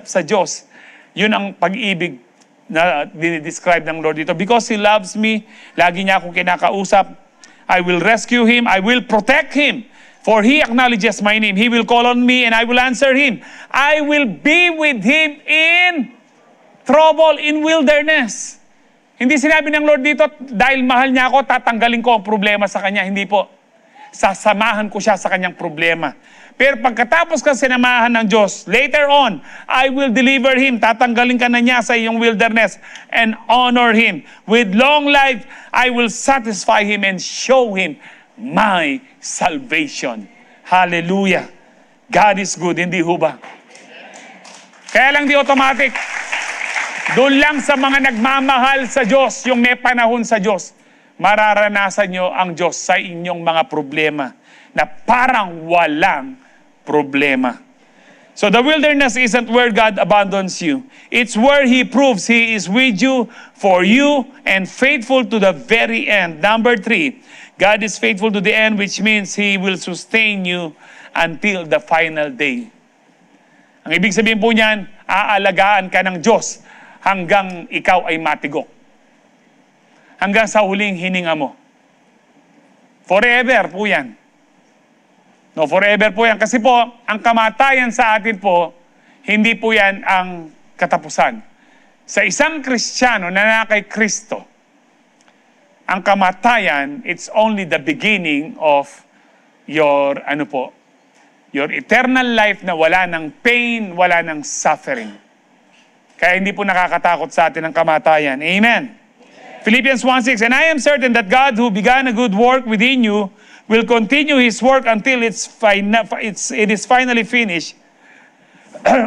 A: sa Diyos. Yun ang pag-ibig na dinidescribe ng Lord dito. Because He loves me, lagi niya akong kinakausap. I will rescue Him, I will protect Him. For He acknowledges my name. He will call on me and I will answer Him. I will be with Him in trouble, in wilderness. Hindi sinabi ng Lord dito, dahil mahal niya ako, tatanggalin ko ang problema sa Kanya. Hindi po. sasamahan ko siya sa kanyang problema. Pero pagkatapos ka sinamahan ng Diyos, later on, I will deliver him. Tatanggalin ka na niya sa iyong wilderness and honor him. With long life, I will satisfy him and show him my salvation. Hallelujah. God is good, hindi ho ba? Kaya lang di automatic. Doon lang sa mga nagmamahal sa Diyos, yung may panahon sa Diyos, mararanasan nyo ang Diyos sa inyong mga problema na parang walang problema. So the wilderness isn't where God abandons you. It's where He proves He is with you, for you, and faithful to the very end. Number 3, God is faithful to the end, which means He will sustain you until the final day. Ang ibig sabihin po niyan, aalagaan ka ng Diyos hanggang ikaw ay matigok. Hanggang sa huling hininga mo. Forever po yan. No, forever po yan. Kasi po, ang kamatayan sa atin po, hindi po yan ang katapusan. Sa isang Kristiyano na kay Kristo, ang kamatayan, it's only the beginning of your, your eternal life na wala ng pain, wala ng suffering. Kaya hindi po nakakatakot sa atin ang kamatayan. Amen. Philippians 1:6, and I am certain that God who began a good work within you will continue His work until it is finally finished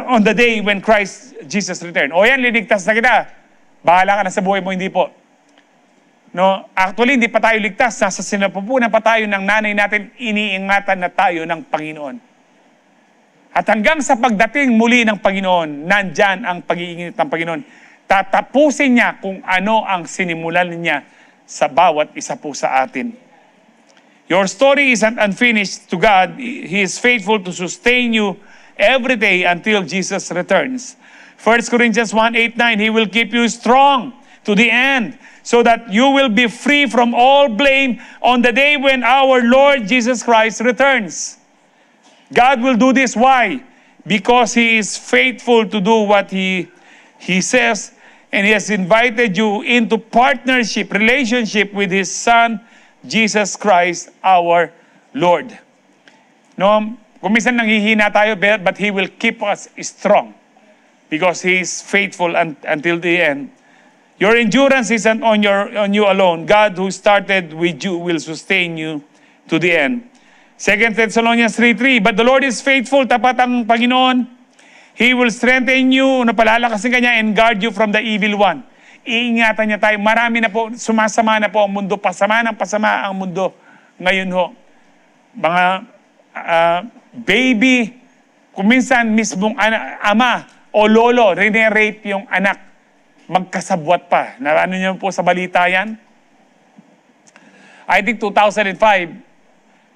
A: on the day when Christ Jesus return. O yan, liligtas na kita. Bahala ka na sa buhay mo, hindi po. No, actually, hindi pa tayo ligtas. Nasa sinapupunan pa tayo ng nanay natin, iniingatan na tayo ng Panginoon. At hanggang sa pagdating muli ng Panginoon, nandyan ang pag-iingat ng Panginoon. Tatapusin niya kung ano ang sinimulan niya sa bawat isa po sa atin. Your story isn't unfinished to God. He is faithful to sustain you every day until Jesus returns. 1 Corinthians 1:8-9, He will keep you strong to the end so that you will be free from all blame on the day when our Lord Jesus Christ returns. God will do this. Why? Because He is faithful to do what He says, and He has invited you into partnership, relationship with His Son, Jesus Christ, our Lord. No, kung minsan nanghihina tayo, but He will keep us strong because He is faithful until the end. Your endurance isn't on you alone. God who started with you will sustain you to the end. 2 Thessalonians 3:3, but the Lord is faithful, tapat ang Panginoon. He will strengthen you, napalalakas ka niya, and guard you from the evil one. Iingatan niya tayo. Marami na po, sumasama na po ang mundo. Pasama ng pasama ang mundo. Ngayon ho, mga baby, kung minsan mismong ama o lolo, rinerape yung anak. Magkasabwat pa. Ano niyo po sa balita yan? I think 2005,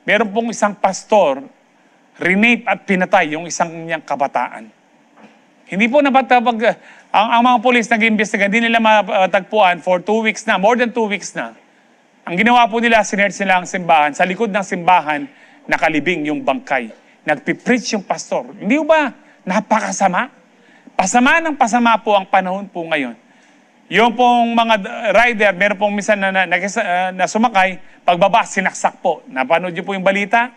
A: meron pong isang pastor, rinape at pinatay yung isang niyang kabataan. Hindi po ang mga polis nag-iimbestiga, hindi nila matagpuan for 2 weeks na, more than 2 weeks na. Ang ginawa po nila, sinerge nila ang simbahan. Sa likod ng simbahan, nakalibing yung bangkay. Nagpipreach yung pastor. Hindi ba napakasama? Pasama ng pasama po ang panahon po ngayon. Yung pong mga rider, meron pong minsan na sumakay, pagbaba, sinaksak po. Napanood niyo po yung balita?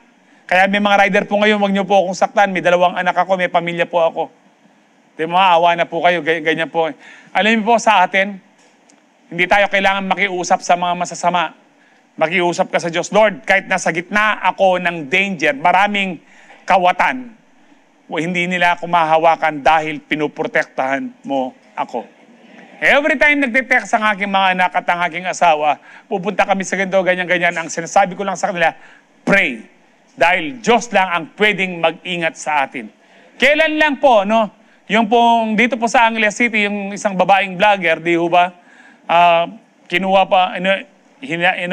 A: Kaya may mga rider po ngayon, wag niyo po akong saktan. May 2 anak ako, may pamilya po ako. Di maawa na po kayo, ganyan po. Alam niyo po sa atin, hindi tayo kailangan makiusap sa mga masasama. Makiusap ka sa Diyos. Lord, kahit nasa gitna ako ng danger, maraming kawatan, hindi nila ako mahawakan dahil pinuprotektahan mo ako. Every time nagte-text ang aking mga anak at ang aking asawa, pupunta kami sa ganito, ganyan-ganyan. Ang sinasabi ko lang sa kanila, pray. Dahil Diyos lang ang pwedeng mag-ingat sa atin. Kailan lang po, no? Yung pong dito po sa Angeles City, yung isang babaeng vlogger, di ho ba? Kinuha pa,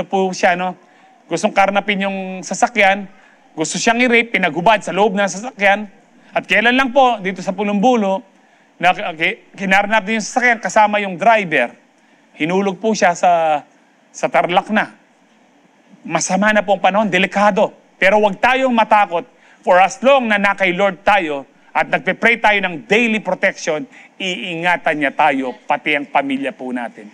A: po siya, no? Gustong karnapin yung sasakyan, gusto siyang i-rape, pinaghubad sa loob ng sasakyan. At kailan lang po, dito sa Pulumbulo, na kinarnap din yung sasakyan kasama yung driver. Hinulog po siya sa Tarlac na. Masama na po ang panahon, delikado. Pero huwag tayong matakot, for as long na kay Lord tayo, at nagpe-pray tayo ng daily protection, iingatan niya tayo, pati ang pamilya po natin.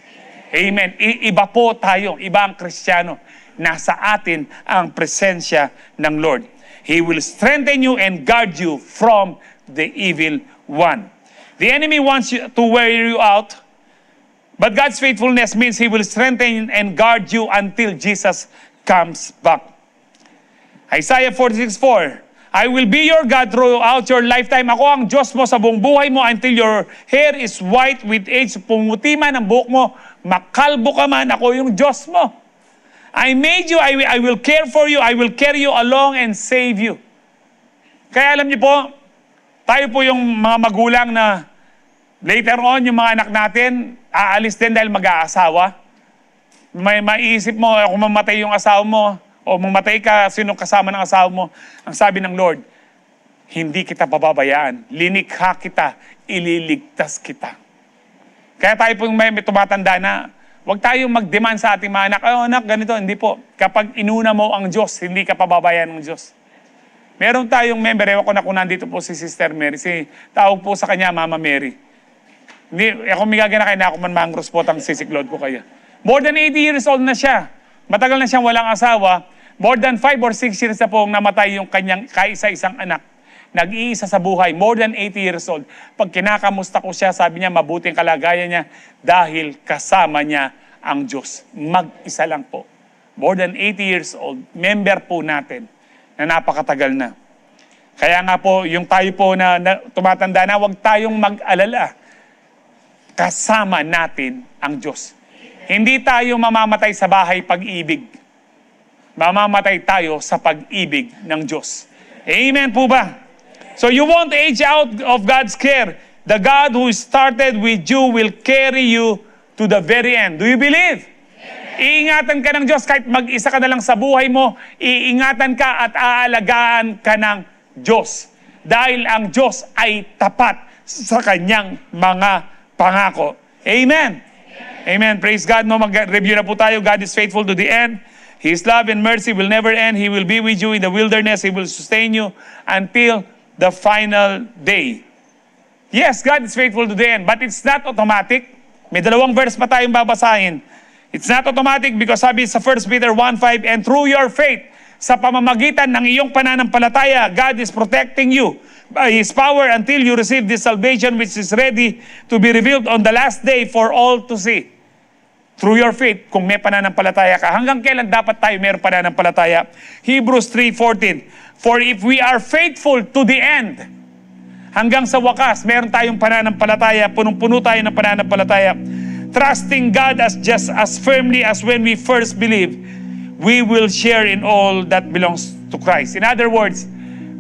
A: Amen. Iba po tayo, iba ang Kristiyano. nasa atin ang presensya ng Lord. He will strengthen you and guard you from the evil one. The enemy wants you to wear you out, but God's faithfulness means He will strengthen and guard you until Jesus comes back. Isaiah 46:4, I will be your God throughout your lifetime. Ako ang Diyos mo sa buong buhay mo until your hair is white with age. Pumuti man ang buhok mo, makalbo ka man, ako yung Diyos mo. I made you, I will care for you, I will carry you along and save you. Kaya alam niyo po, tayo po yung mga magulang na later on, yung mga anak natin, aalis din dahil mag-aasawa. May maiisip mo, kung mamatay yung asawa mo, o mamatay ka, sino kasama ng asawa mo, ang sabi ng Lord, hindi kita pababayaan. Linikha kita, ililigtas kita. Kaya tayo po may tumatanda na, huwag tayong mag-demand sa ating mga anak, anak, ganito, hindi po. Kapag inuna mo ang Diyos, hindi ka pababayaan ng Diyos. Meron tayong member, ewan ko na kung nandito po si Sister Mary, tawag po sa kanya, Mama Mary. Hindi, ako migagana kayo na ako man mangros po, ang sisiklod ko kaya. More than 80 years old na siya. Matagal na siyang walang asawa. More than 5 or 6 years na pong namatay yung kanyang kaisa-isang anak. Nag-iisa sa buhay, more than 80 years old. Pag kinakamusta ko siya, sabi niya, mabuting kalagayan niya dahil kasama niya ang Diyos. Mag-isa lang po. More than 80 years old, member po natin na napakatagal na. Kaya nga po, yung tayo po na tumatanda na, huwag tayong mag-alala. Kasama natin ang Diyos. Hindi tayo mamamatay sa bahay pag-ibig. Mamamatay tayo sa pag-ibig ng Diyos. Amen po ba? So you won't age out of God's care. The God who started with you will carry you to the very end. Do you believe? Iingatan ka ng Diyos kahit mag-isa ka na lang sa buhay mo. Iingatan ka at aalagaan ka ng Diyos. Dahil ang Diyos ay tapat sa kanyang mga pangako. Amen. Amen. Praise God. No, mag-review na po tayo. God is faithful to the end. His love and mercy will never end. He will be with you in the wilderness. He will sustain you until the final day. Yes, God is faithful to the end, but it's not automatic. May dalawang verse pa tayong babasahin. It's not automatic because sabi sa 1 Peter 1:5, and through your faith, sa pamamagitan ng iyong pananampalataya, God is protecting you by His power until you receive this salvation which is ready to be revealed on the last day for all to see. Through your faith, kung may pananampalataya ka. Hanggang kailan dapat tayo mayroong pananampalataya? Hebrews 3:14, for if we are faithful to the end, hanggang sa wakas, meron tayong pananampalataya, punong-puno tayo ng pananampalataya, trusting God as just as firmly as when we first believed, we will share in all that belongs to Christ. In other words,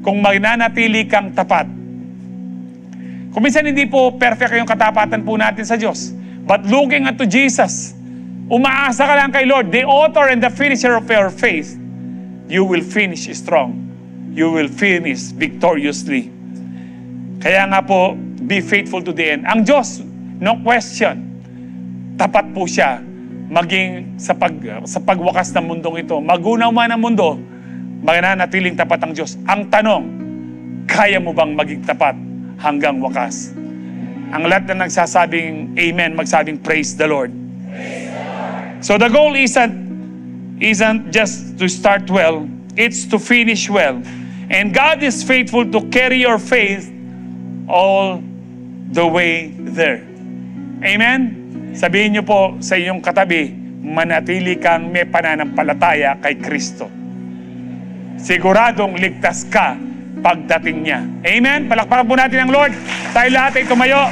A: kung mananatili kang tapat, kung minsan hindi po perfect yung katapatan po natin sa Diyos, but looking unto Jesus, umaasa ka lang kay Lord, the author and the finisher of your faith, you will finish strong. You will finish victoriously. Kaya nga po, be faithful to the end. Ang Diyos, no question, tapat po siya maging sa pagwakas ng mundong ito. Magunaw man ang mundo, mananatiling tapat ang Diyos. Ang tanong, kaya mo bang maging tapat hanggang wakas? Ang lahat na nagsasabing amen, magsabing praise the Lord. Praise the Lord. So the goal isn't just to start well, it's to finish well. And God is faithful to carry your faith all the way there. Amen? Sabihin niyo po sa iyong katabi, manatili kang may pananampalataya kay Kristo. Siguradong ligtas ka pagdating niya. Amen? Palakpakan po natin ang Lord. Tayo lahat ay tumayo.